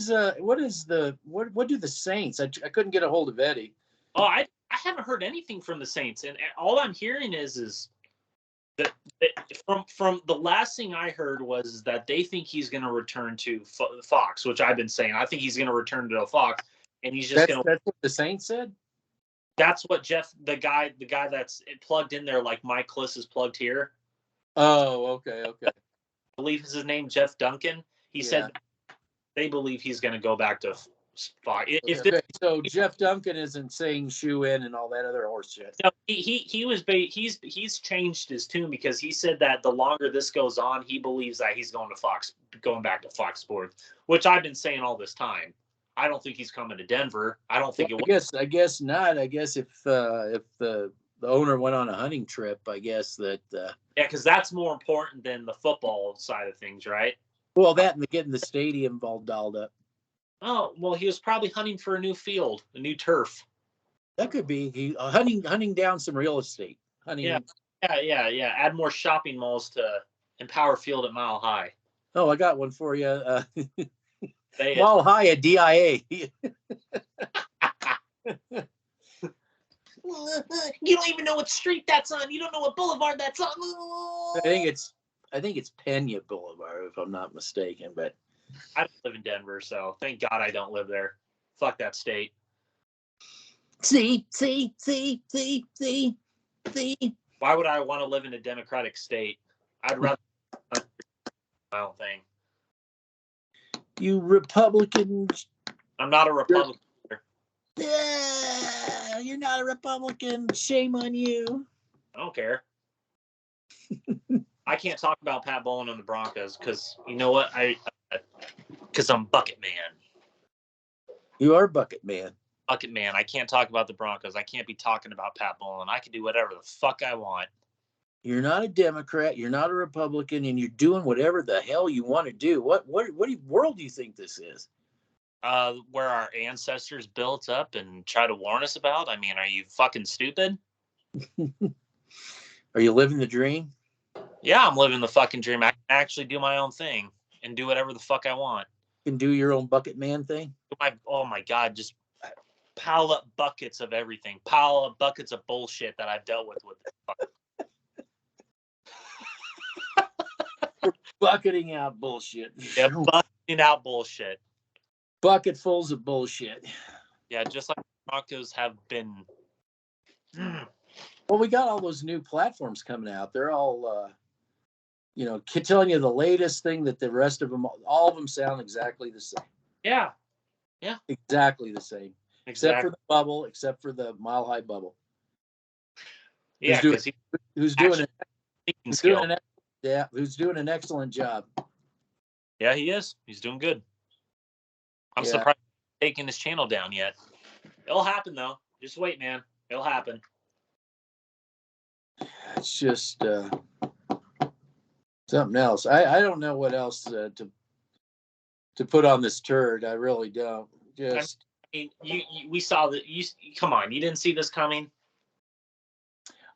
the Saints? I couldn't get a hold of Eddie. Oh, I haven't heard anything from the Saints, and all I'm hearing is that from the last thing I heard was that they think he's going to return to Fox, which I've been saying. I think he's going to return to Fox, and he's just going to. That's what the Saints said. That's what Jeff, the guy that's plugged in there, like Mike Kliss is plugged here. Oh, okay. I believe is his name, Jeff Duncan. He said they believe he's going to go back to Fox. So Jeff Duncan isn't saying shoe in and all that other horse shit. No, he's changed his tune because he said that the longer this goes on, he believes that he's going back to Fox Sports, which I've been saying all this time. I don't think he's coming to Denver. I don't think I guess not. I guess if the owner went on a hunting trip, I guess that. Because that's more important than the football side of things, right? Well, that and getting the stadium all dolled up. Oh, well, he was probably hunting for a new field, a new turf. That could be hunting down some real estate. Hunting. Yeah. Add more shopping malls to Empower Field at Mile High. Oh, I got one for you. Mile High at DIA. You don't even know what street that's on. You don't know what boulevard that's on. I think it's Pena Boulevard, if I'm not mistaken. But I don't live in Denver, so thank God I don't live there. Fuck that state. See. Why would I want to live in a Democratic state? I'd rather my own thing. You Republicans. I'm not a Republican. Yeah, you're not a Republican. Shame on you. I don't care. I can't talk about Pat Bowlen and the Broncos because you know what? Because I'm Bucket Man. You are Bucket Man. Bucket Man. I can't talk about the Broncos. I can't be talking about Pat Bowlen. I can do whatever the fuck I want. You're not a Democrat. You're not a Republican, and you're doing whatever the hell you want to do. What world do you think this is? Where our ancestors built up and try to warn us about? I mean, are you fucking stupid? Are you living the dream? Yeah, I'm living the fucking dream. I can actually do my own thing and do whatever the fuck I want. You can do your own Bucket Man thing? Oh my God, just pile up buckets of everything. Pile up buckets of bullshit that I've dealt with Bucketing out bullshit. Yeah, bucketing out bullshit. Bucketfuls of bullshit. Yeah, just like the Broncos have been. Well, we got all those new platforms coming out. They're all, telling you the latest thing that the rest of them, all of them sound exactly the same. Yeah. Exactly the same. Exactly. Except for the bubble, except for the Mile High bubble. Yeah, who's doing an excellent job. Yeah, he is. He's doing good. I'm surprised he's taking his channel down yet. It'll happen though. Just wait, man. It'll happen. It's just something else. I don't know what else to put on this turd. I really don't. Just we saw that. Come on, you didn't see this coming.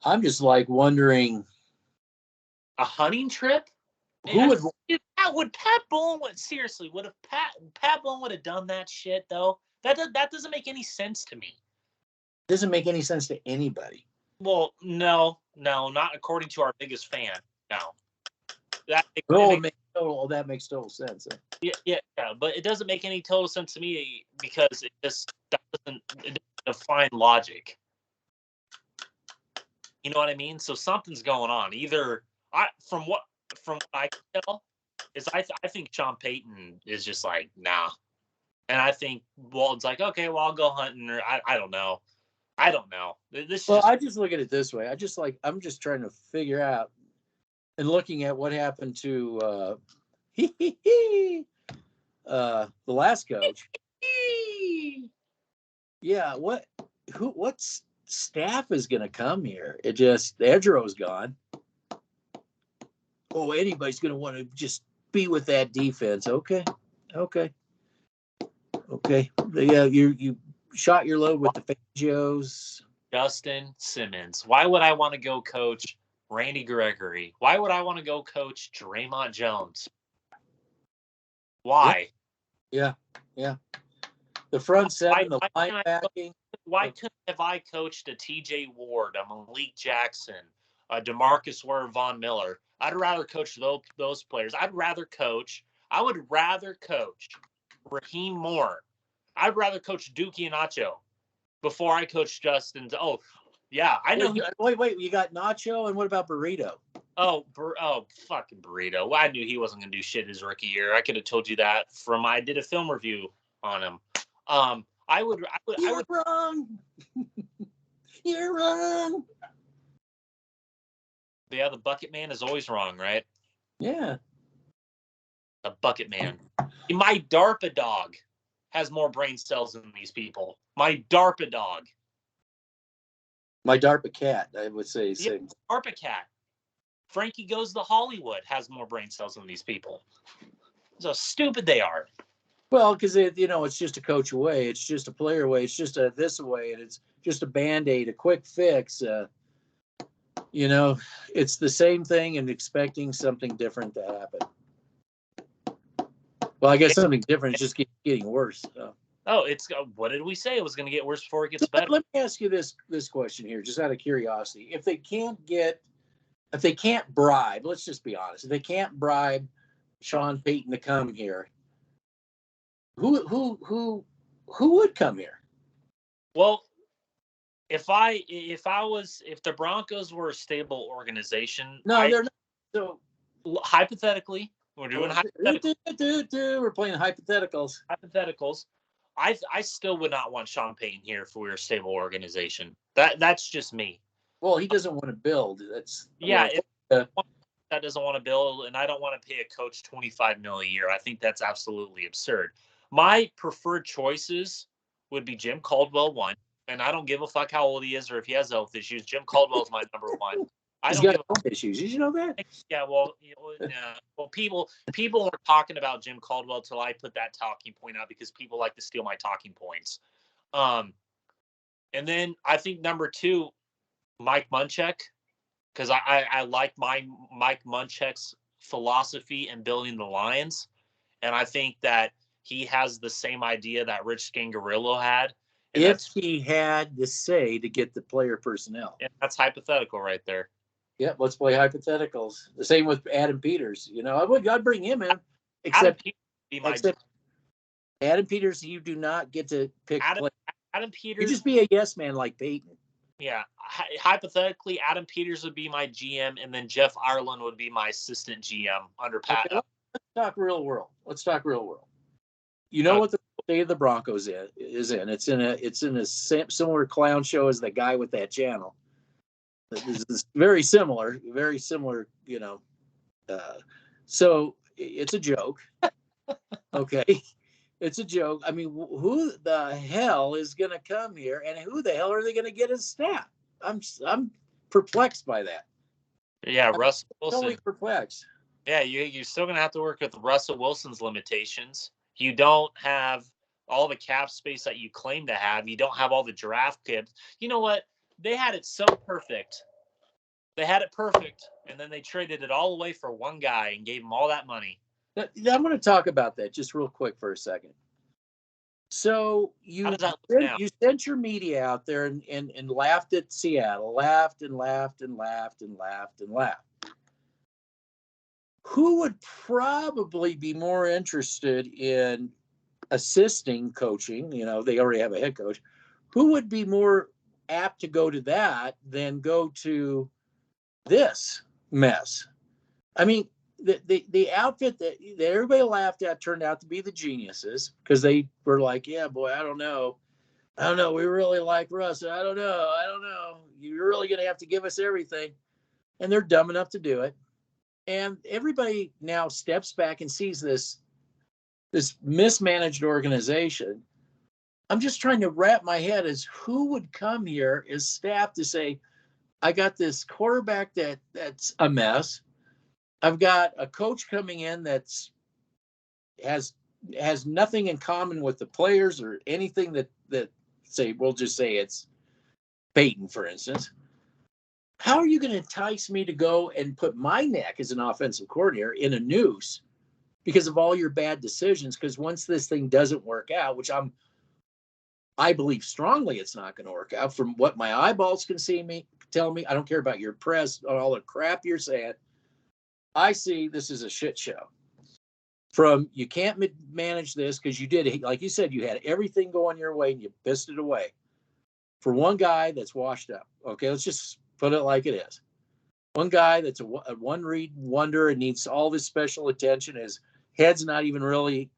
I'm just like wondering. A hunting trip? Would Pat Bowlen seriously? Would have Pat Bowlen would have done that shit though? That doesn't make any sense to me. Doesn't make any sense to anybody. Well, no, not according to our biggest fan. No. that makes total sense. Yeah, but it doesn't make any total sense to me because it doesn't define logic. You know what I mean? So something's going on. Either from what I can tell, is I think Sean Payton is just like, nah. And I think Walton's like, okay, well, I'll go hunting, or I don't know. I don't know. I just look at it this way. I'm just trying to figure out and looking at what happened to the last coach. Yeah, what staff is going to come here? It just Edgero's gone. Oh, anybody's going to want to just be with that defense. Okay. Yeah, you shot your load with the Fangios. Justin Simmons. Why would I want to go coach Randy Gregory? Why would I want to go coach Draymond Jones? Why? Yeah. The front seven, the linebacking. Why couldn't have I coached a TJ Ward, a Malik Jackson, a DeMarcus Ware, Von Miller? I'd rather coach those players. I would rather coach Raheem Moore. I'd rather coach Dookie and Nacho before I coach Justin. Oh, yeah, I know. Wait, you got Nacho, and what about Burrito? Oh, fucking Burrito. Well, I knew he wasn't going to do shit his rookie year. I could have told you that I did a film review on him. You're wrong. You're wrong. Yeah, the bucket man is always wrong, right? Yeah. The bucket man. My DARPA dog has more brain cells than these people. My DARPA dog. My DARPA cat, I would say. Yeah, DARPA cat. Frankie Goes to Hollywood has more brain cells than these people. So stupid they are. Well, because it's just a coach away, it's just a player away, it's just a this away, and it's just a Band-Aid, a quick fix. It's the same thing and expecting something different to happen. Well, I guess something different is just getting worse. So. Oh, what did we say? It was going to get worse before it gets better. Let me ask you this question here, just out of curiosity. If they can't bribe, let's just be honest. If they can't bribe Sean Payton to come here, who would come here? Well, if the Broncos were a stable organization, they're not. So hypothetically, we're doing hypotheticals. We're playing hypotheticals. Hypotheticals. I still would not want Sean Payton here if we were a stable organization. That's just me. Well, he doesn't want to build. That doesn't want to build, and I don't want to pay a coach $25 million a year. I think that's absolutely absurd. My preferred choices would be Jim Caldwell, one, and I don't give a fuck how old he is or if he has health issues. Jim Caldwell is my number one. He's got health issues. Did you know that? Yeah, well, people are talking about Jim Caldwell till I put that talking point out because people like to steal my talking points. And then I think number two, Mike Munchak, because I like Mike Munchak's philosophy in building the Lions, and I think that he has the same idea that Rich Scangarillo had. If he had the say to get the player personnel. And that's hypothetical right there. Yeah, let's play hypotheticals. The same with Adam Peters. I'd bring him in. Except Adam Peters, you do not get to pick. Adam Peters. You just be a yes man like Payton. Yeah, hypothetically, Adam Peters would be my GM, and then Jeff Ireland would be my assistant GM under Pat. Okay, let's talk real world. You know what the state of the Broncos is in? It's in a similar clown show as the guy with that channel. This is very similar. So it's a joke. Okay. It's a joke. I mean, who the hell is going to come here, and who the hell are they going to get as staff? I'm perplexed by that. Yeah, Russell Wilson. Totally perplexed. Yeah, you're still going to have to work with Russell Wilson's limitations. You don't have all the cap space that you claim to have. You don't have all the draft picks. You know what? They had it so perfect. And then they traded it all away for one guy and gave him all that money. I'm going to talk about that just real quick for a second. So you sent your media out there and laughed at Seattle, laughed. who would probably be more interested in assisting coaching? You know, they already have a head coach. Who would be more apt to go to that than go to this mess? I mean, the outfit that everybody laughed at turned out to be the geniuses, because they were like, yeah, boy, I don't know. We really like Russ. I don't know. You're really going to have to give us everything. And they're dumb enough to do it. And everybody now steps back and sees this mismanaged organization. I'm just trying to wrap my head as who would come here as staff to say, I got this quarterback that's a mess. I've got a coach coming in that's has nothing in common with the players or anything that say, we'll just say it's Payton, for instance. How are you going to entice me to go and put my neck as an offensive coordinator in a noose because of all your bad decisions? Because once this thing doesn't work out, which I believe strongly it's not going to work out from what my eyeballs can tell me. I don't care about your press or all the crap you're saying. I see this is a shit show. From you can't manage this because you did, like you said, you had everything going your way and you pissed it away for one guy that's washed up. Okay, let's just put it like it is. One guy that's a one-read wonder and needs all this special attention. His head's not even really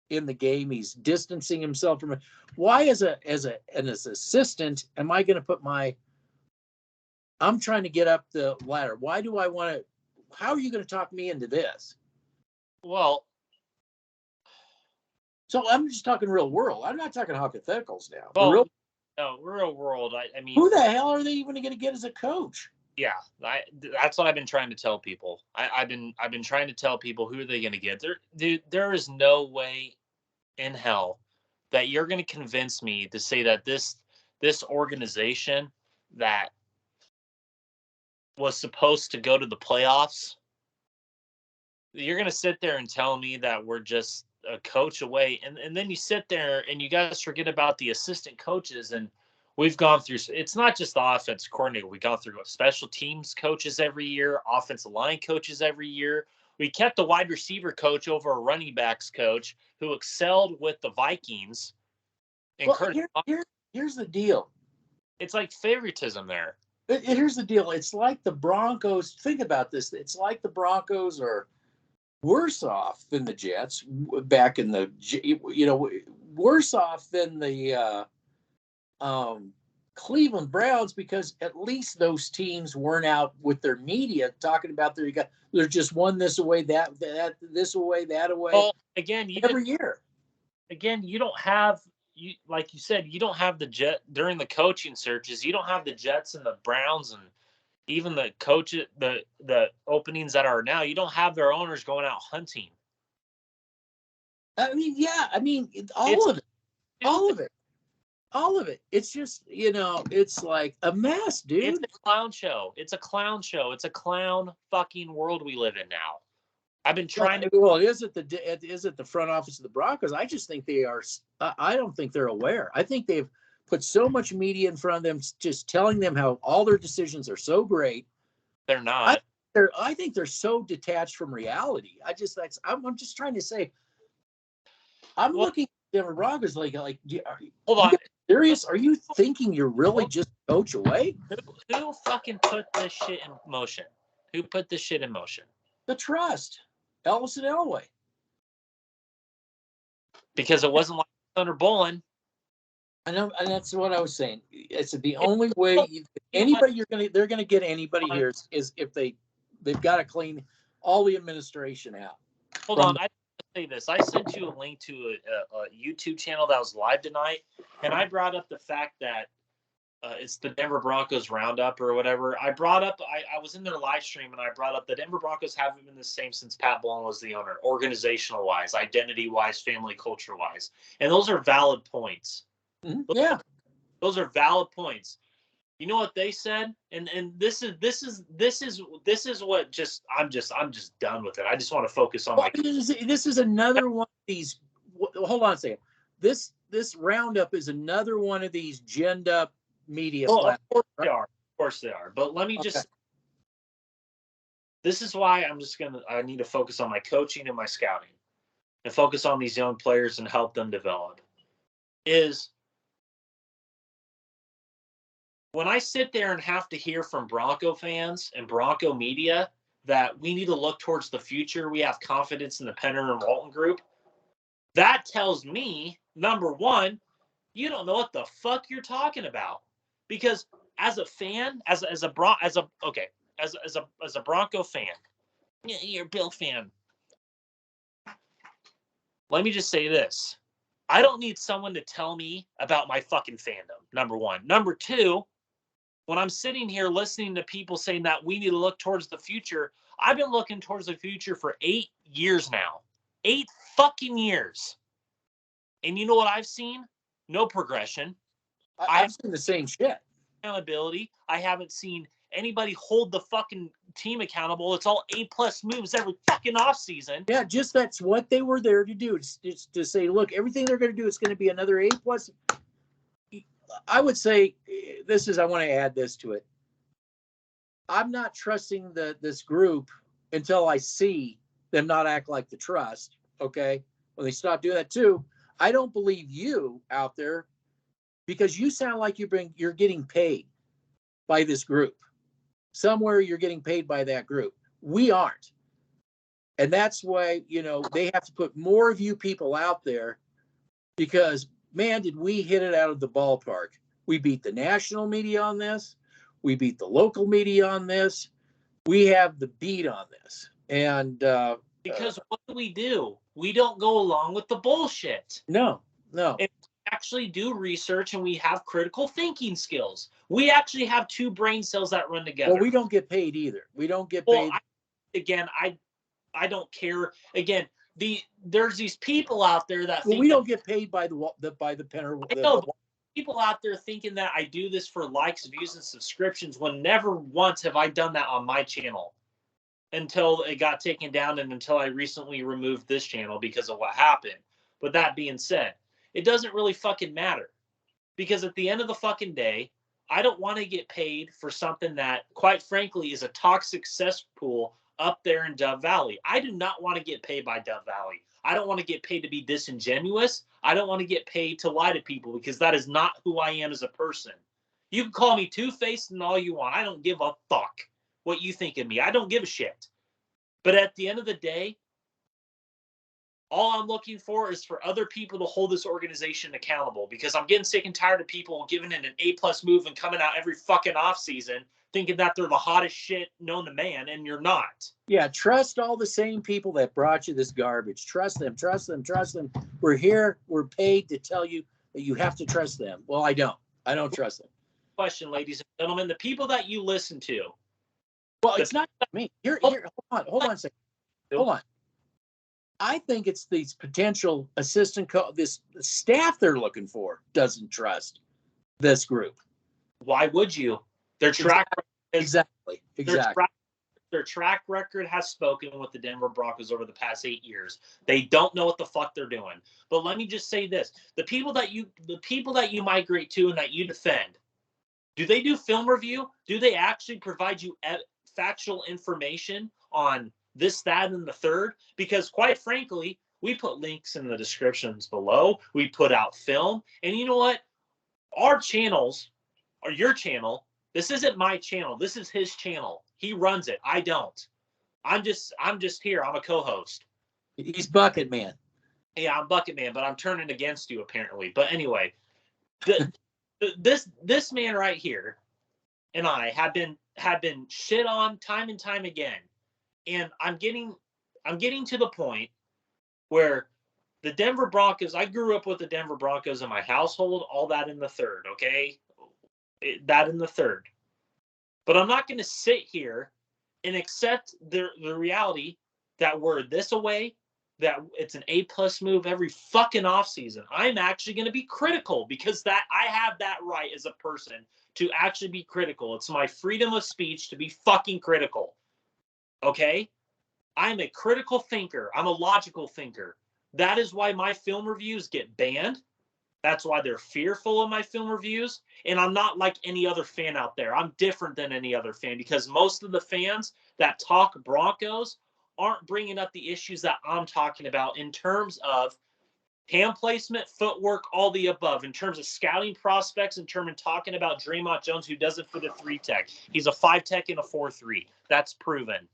in the game. He's distancing himself from it. Why, as an assistant, am I going to put I'm trying to get up the ladder. Why do I want to? How are you going to talk me into this? Well, so I'm just talking real world. I'm not talking hypotheticals now. Well, real world. I mean, who the hell are they even going to get as a coach? Yeah, that's what I've been trying to tell people. I've been trying to tell people who are they going to get. There is no way in hell that you're going to convince me to say that this organization that was supposed to go to the playoffs, you're going to sit there and tell me that we're just a coach away, and then you sit there and you guys forget about the assistant coaches. And we've gone through, it's not just the offense coordinator. We've gone through special teams coaches every year, offensive line coaches every year. We kept a wide receiver coach over a running backs coach who excelled with the Vikings. And here's the deal. It's like favoritism there. Here's the deal. It's like the Broncos. Think about this. It's like the Broncos are worse off than the Jets back in the, worse off than the Cleveland Browns, because at least those teams weren't out with their media talking about they're just one this away, that this away, that away. Well, again, every year. Again, you don't have, like you said, you don't have the Jet during the coaching searches. You don't have the Jets and the Browns and even the coaches, the openings that are now. You don't have their owners going out hunting. I mean, yeah. I mean, all of it. It's just, it's like a mess, dude. It's a clown show. It's a clown show. It's a clown fucking world we live in now. I've been trying to. Well, is it the front office of the Broncos? I just think they are. I don't think they're aware. I think they've put so much media in front of them, just telling them how all their decisions are so great. They're not. I think they're so detached from reality. I'm just trying to say. Looking at Denver Broncos like. Hold on. Serious? Are you thinking you're really just a coach away? Who fucking put this shit in motion? Who put this shit in motion? The trust. Ellis and Elway. Because it wasn't like Thunder Bowling. I know, and that's what I was saying. It's the only way they're gonna get anybody here is if they've got to clean all the administration out. Hold on, I say this. I sent you a link to a YouTube channel that was live tonight, and I brought up the fact that it's the Denver Broncos roundup or whatever. I brought up, I was in their live stream and I brought up the Denver Broncos haven't been the same since Pat Bowlen was the owner, organizational wise, identity wise, family culture wise. And those are valid points. Mm-hmm. Those are valid points. You know what they said? And this is what I'm just done with it. I just want to focus on this is another one of these. Hold on a second. This roundup is another one of these ginned up media platforms. Of course they are. But let me just this is why I need to focus on my coaching and my scouting and focus on these young players and help them develop. Is when I sit there and have to hear from Bronco fans and Bronco media that we need to look towards the future, we have confidence in the Penner and Walton group, that tells me, number one, you don't know what the fuck you're talking about. Because as a fan, as a Bronco fan, you're a Bill fan. Let me just say this. I don't need someone to tell me about my fucking fandom, number one. Number two, when I'm sitting here listening to people saying that we need to look towards the future, I've been looking towards the future for 8 years now. 8 fucking years. And you know what I've seen? No progression. I've seen the same shit. Accountability. I haven't seen anybody hold the fucking team accountable. It's all A+ moves every fucking offseason. Yeah, just that's what they were there to do. It's to say, look, everything they're going to do is going to be another A+. I would say I want to add this to it. I'm not trusting this group until I see them not act like the trust. Okay. When they stop doing that too, I don't believe you out there because you sound like you're getting paid by this group. Somewhere you're getting paid by that group. We aren't. And that's why, they have to put more of you people out there because, man, did we hit it out of the ballpark. We beat the national media on this. We beat the local media on this. We have the beat on this. And because what do? We don't go along with the bullshit. No. And we actually do research and we have critical thinking skills. We actually have 2 brain cells that run together. Well, we don't get paid either. We don't get paid. I don't care. Again, there's these people out there that think we don't get paid by the Penner. I know, people out there thinking that I do this for likes, views, and subscriptions when never once have I done that on my channel until it got taken down and until I recently removed this channel because of what happened. But that being said, it doesn't really fucking matter because at the end of the fucking day, I don't want to get paid for something that, quite frankly, is a toxic cesspool up there in Dove Valley. I do not want to get paid by Dove Valley. I don't want to get paid to be disingenuous. I don't want to get paid to lie to people because that is not who I am as a person. You can call me two-faced and all you want. I don't give a fuck what you think of me. I don't give a shit. But at the end of the day, all I'm looking for is for other people to hold this organization accountable because I'm getting sick and tired of people giving it an A+ move and coming out every fucking offseason thinking that they're the hottest shit known to man, and you're not. Yeah, trust all the same people that brought you this garbage. Trust them, trust them, trust them. We're here. We're paid to tell you that you have to trust them. Well, I don't. I don't trust them. Question, ladies and gentlemen, the people that you listen to. Well, it's not me. Here, hold on a second. Hold on. I think it's these potential this staff they're looking for doesn't trust this group. Why would you? Their track exactly. Their track record has spoken with the Denver Broncos over the past 8 years. They don't know what the fuck they're doing. But let me just say this: the people that you migrate to and that you defend, do they do film review? Do they actually provide you factual information on this, that, and the third? Because quite frankly, we put links in the descriptions below. We put out film. And you know what? Our channels, or your channel, this isn't my channel. This is his channel. He runs it. I don't. I'm just here. I'm a co-host. He's Bucket Man. Yeah, I'm Bucket Man, but I'm turning against you apparently. But anyway, this man right here and I have been shit on time and time again. And I'm getting to the point where the Denver Broncos, I grew up with the Denver Broncos in my household, all that in the third, okay? That in the third. But I'm not going to sit here and accept the reality that we're this away, that it's an A+ move every fucking offseason. I'm actually going to be critical because that I have that right as a person to actually be critical. It's my freedom of speech to be fucking critical. Okay? I'm a critical thinker. I'm a logical thinker. That is why my film reviews get banned. That's why they're fearful of my film reviews. And I'm not like any other fan out there. I'm different than any other fan because most of the fans that talk Broncos aren't bringing up the issues that I'm talking about in terms of hand placement, footwork, all the above, in terms of scouting prospects, in terms of talking about Draymond Jones, who doesn't fit a 3-tech. He's a 5-tech and a 4-3. That's proven.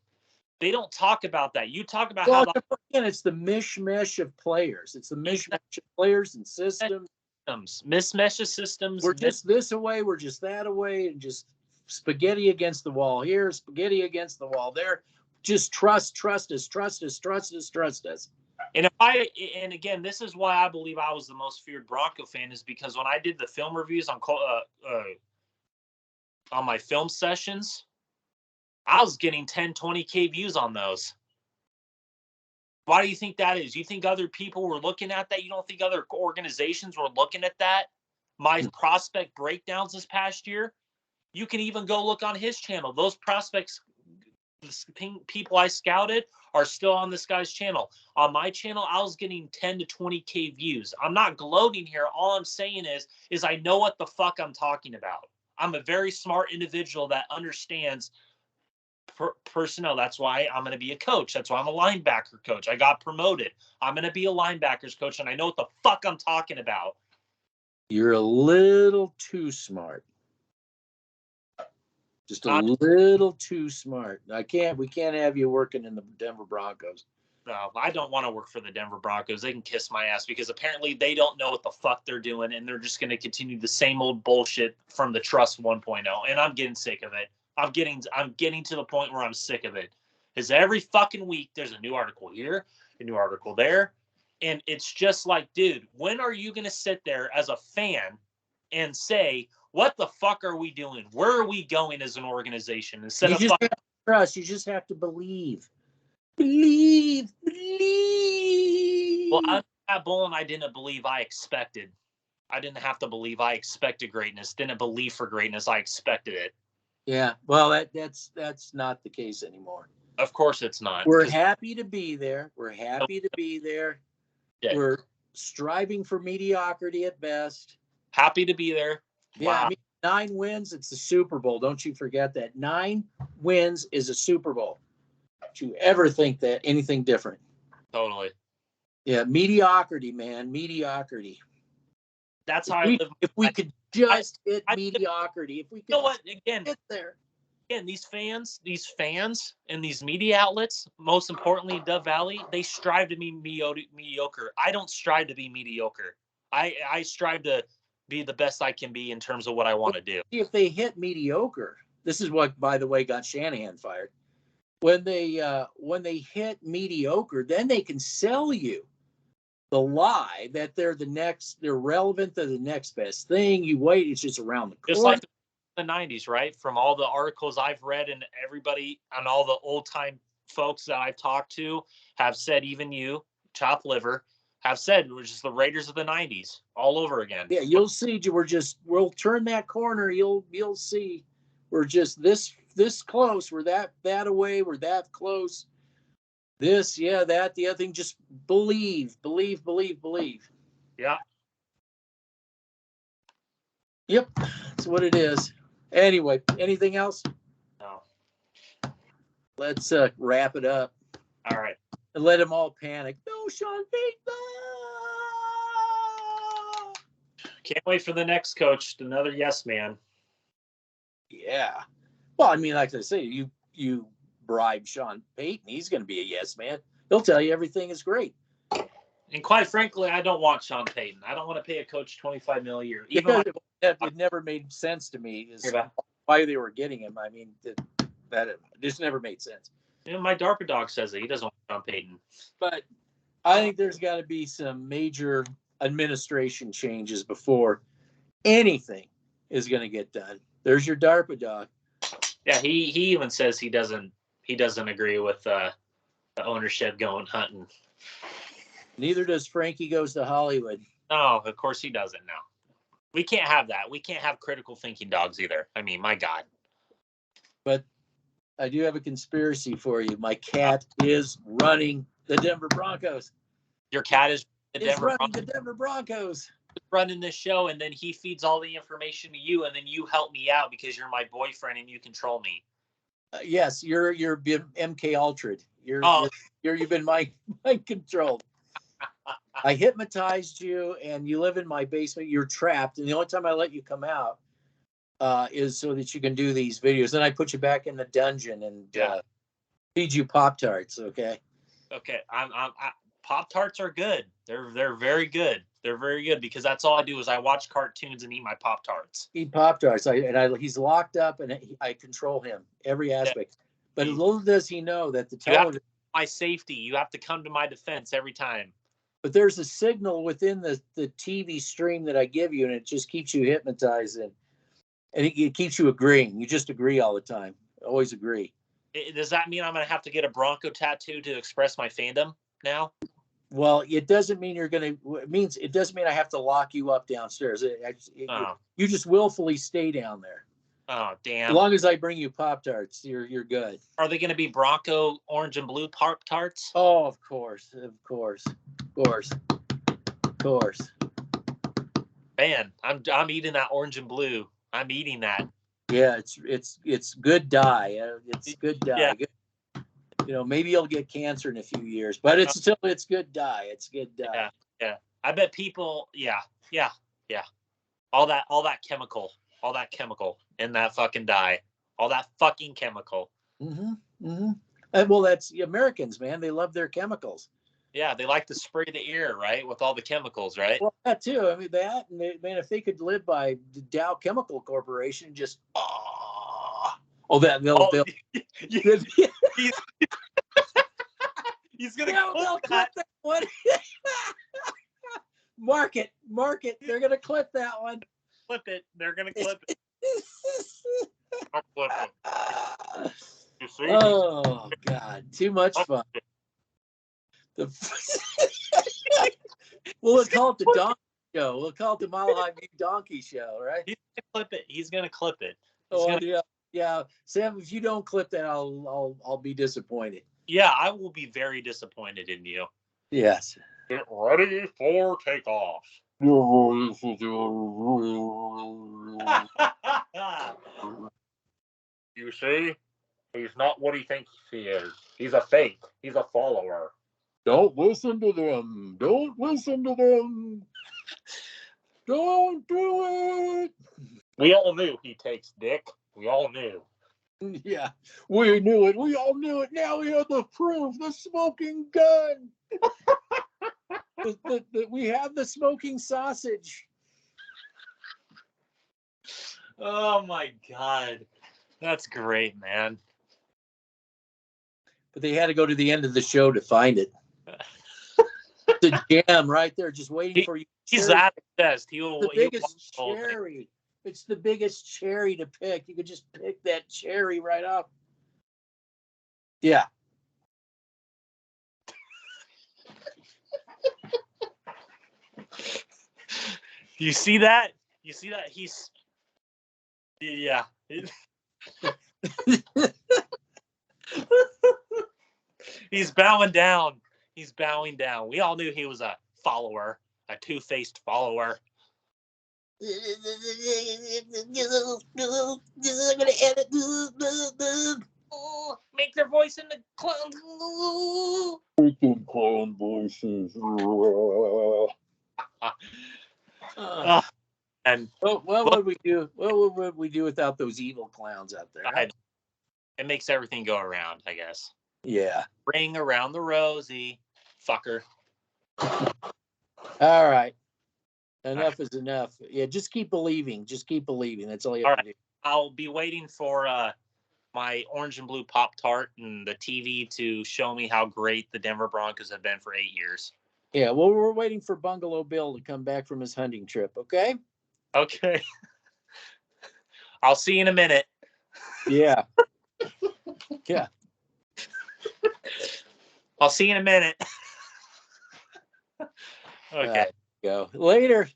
They don't talk about that. You talk about how again, it's the mishmash of players. It's the mishmash of players and systems. Mismatch of systems. We're just this away, we're just that away, and just spaghetti against the wall here, spaghetti against the wall there. Just trust us. And again, this is why I believe I was the most feared Bronco fan, is because when I did the film reviews on my film sessions, I was getting 10, 20K views on those. Why do you think that is? You think other people were looking at that? You don't think other organizations were looking at that? My prospect breakdowns this past year, you can even go look on his channel. Those prospects, the people I scouted, are still on this guy's channel. On my channel, I was getting 10 to 20K views. I'm not gloating here. All I'm saying is I know what the fuck I'm talking about. I'm a very smart individual that understands personnel. That's why I'm going to be a coach. That's why I'm a linebacker coach. I got promoted. I'm going to be a linebackers coach, and I know what the fuck I'm talking about. You're a little too smart. Just a little too smart. We can't have you working in the Denver Broncos. No, I don't want to work for the Denver Broncos. They can kiss my ass, because apparently they don't know what the fuck they're doing, and they're just going to continue the same old bullshit from the Trust 1.0. And I'm getting sick of it. I'm getting to the point where I'm sick of it. Because every fucking week there's a new article here, a new article there, and it's just like, dude, when are you going to sit there as a fan and say, what the fuck are we doing? Where are we going as an organization? Instead you of just have to trust, you just have to believe. Believe. Well, I'm at Bowling. I didn't believe. I expected. I didn't have to believe. I expected greatness. Didn't believe for greatness. I expected it. Yeah. Well, that's not the case anymore. Of course it's not. We're happy to be there. Yeah. We're striving for mediocrity at best. Happy to be there. Yeah. Wow. I mean, 9 wins, it's the Super Bowl. Don't you forget that. 9 wins is a Super Bowl. Don't you ever think that anything different. Totally. Yeah, mediocrity, man. Mediocrity. That's how I live. If we could just hit mediocrity. If we could, you know what? Again, get there. Again, these fans and these media outlets, most importantly in Dove Valley, they strive to be mediocre. I don't strive to be mediocre. I strive to be the best I can be in terms of what I want to do. If they hit mediocre, this is what, by the way, got Shanahan fired. When they hit mediocre, then they can sell you the lie that they're relevant, they're the next best thing. You wait, it's just around the corner. Just like the 90s, right? From all the articles I've read, and everybody and all the old time folks that I've talked to have said, even you, Chop Liver, have said we're just the Raiders of the 90s all over again. Yeah, you'll see. We'll turn that corner. You'll see. We're just this close. We're that away. We're that close. This, yeah, that, the other thing. Just believe. Yeah. Yep, that's what it is. Anyway, anything else? No. Let's wrap it up. All right. And let them all panic. No, Sean Payton. Can't wait for the next coach, another yes man. Yeah. Well, I mean, like I say, you bribe Sean Payton, he's going to be a yes man. He'll tell you everything is great. And quite frankly, I don't want Sean Payton. I don't want to pay a coach $25 million a year. It never made sense to me is why they were getting him. I mean, that just never made sense. You know, my DARPA dog says that he doesn't want Sean Payton. But I think there's got to be some major administration changes before anything is going to get done. There's your DARPA dog. Yeah, he even says he doesn't agree with the ownership going hunting. Neither does Frankie Goes to Hollywood. No, of course he doesn't now. We can't have that. We can't have critical thinking dogs either. I mean, my God. But I do have a conspiracy for you. My cat is running the Denver Broncos. Your cat is the Denver Broncos. Running this show, and then he feeds all the information to you, and then you help me out because you're my boyfriend and you control me. Yes, you're been MK Ultra'd. Oh. You've been mind controlled. I hypnotized you, and you live in my basement. You're trapped, and the only time I let you come out is so that you can do these videos. Then I put you back in the dungeon and feed you Pop-Tarts. Okay. Okay. Pop-Tarts are good. They're very good. They're very good because that's all I do is I watch cartoons and eat my Pop-Tarts. Eat Pop-Tarts. He's locked up, and I control him every aspect. But little does he know that the television. My safety. You have to come to my defense every time. But there's a signal within the TV stream that I give you, and it just keeps you hypnotized, and it keeps you agreeing. You just agree all the time. Always agree. Does that mean I'm going to have to get a Bronco tattoo to express my fandom now? Well, it doesn't mean you're going to. It doesn't mean I have to lock you up downstairs. You just willfully stay down there. Oh, damn. As long as I bring you Pop-Tarts, you're good. Are they going to be Bronco orange and blue Pop-Tarts? Oh, of course. Man, I'm eating that orange and blue. I'm eating that. Yeah, it's good dye. It's good dye. Yeah. Good. Maybe you'll get cancer in a few years, but it's good dye. It's good dye. Yeah. I bet people. Yeah. All that chemical in that fucking dye. All that fucking chemical. And well, that's the Americans, man. They love their chemicals. Yeah, they like to spray the air, right, with all the chemicals, right? Well, that too. I mean, that, and if they could live by the Dow Chemical Corporation, just they'll he's gonna clip that one. Mark it. They're gonna clip that one. Clip it. They're gonna clip it. I'll clip it. You see? Oh God, too much fun. We'll call it the Donkey Show. We'll call it the Mile High View Donkey Show, right? He's gonna clip it. Yeah. Sam, if you don't clip that, I'll be disappointed. Yeah, I will be very disappointed in you. Yes. Get ready for takeoff. You see? He's not what he thinks he is. He's a fake. He's a follower. Don't listen to them. Don't do it. We all knew he takes dick. We all knew. Yeah, we knew it. We all knew it. Now we have the proof. The smoking gun. We have the smoking sausage. Oh my God. That's great, man. But they had to go to the end of the show to find it. The jam right there, just waiting for you. He's that obsessed. The biggest cherry. It's the biggest cherry to pick. You could just pick that cherry right off. Yeah. You see that? He's. Yeah. He's bowing down. We all knew he was a follower, a two-faced follower. I'm gonna edit. Make their voice in the clown. Freaking clown voices. And what would we do? What would we do without those evil clowns out there? Huh? It makes everything go around, I guess. Yeah. Ring around the rosy, fucker. All right. Enough is enough. Yeah, just keep believing. That's all you have to do. I'll be waiting for my orange and blue Pop-Tart and the TV to show me how great the Denver Broncos have been for 8 years. Yeah, well, we're waiting for Bungalow Bill to come back from his hunting trip, okay? Okay. I'll see you in a minute. Yeah. Yeah. I'll see you in a minute. Okay. Go. Later.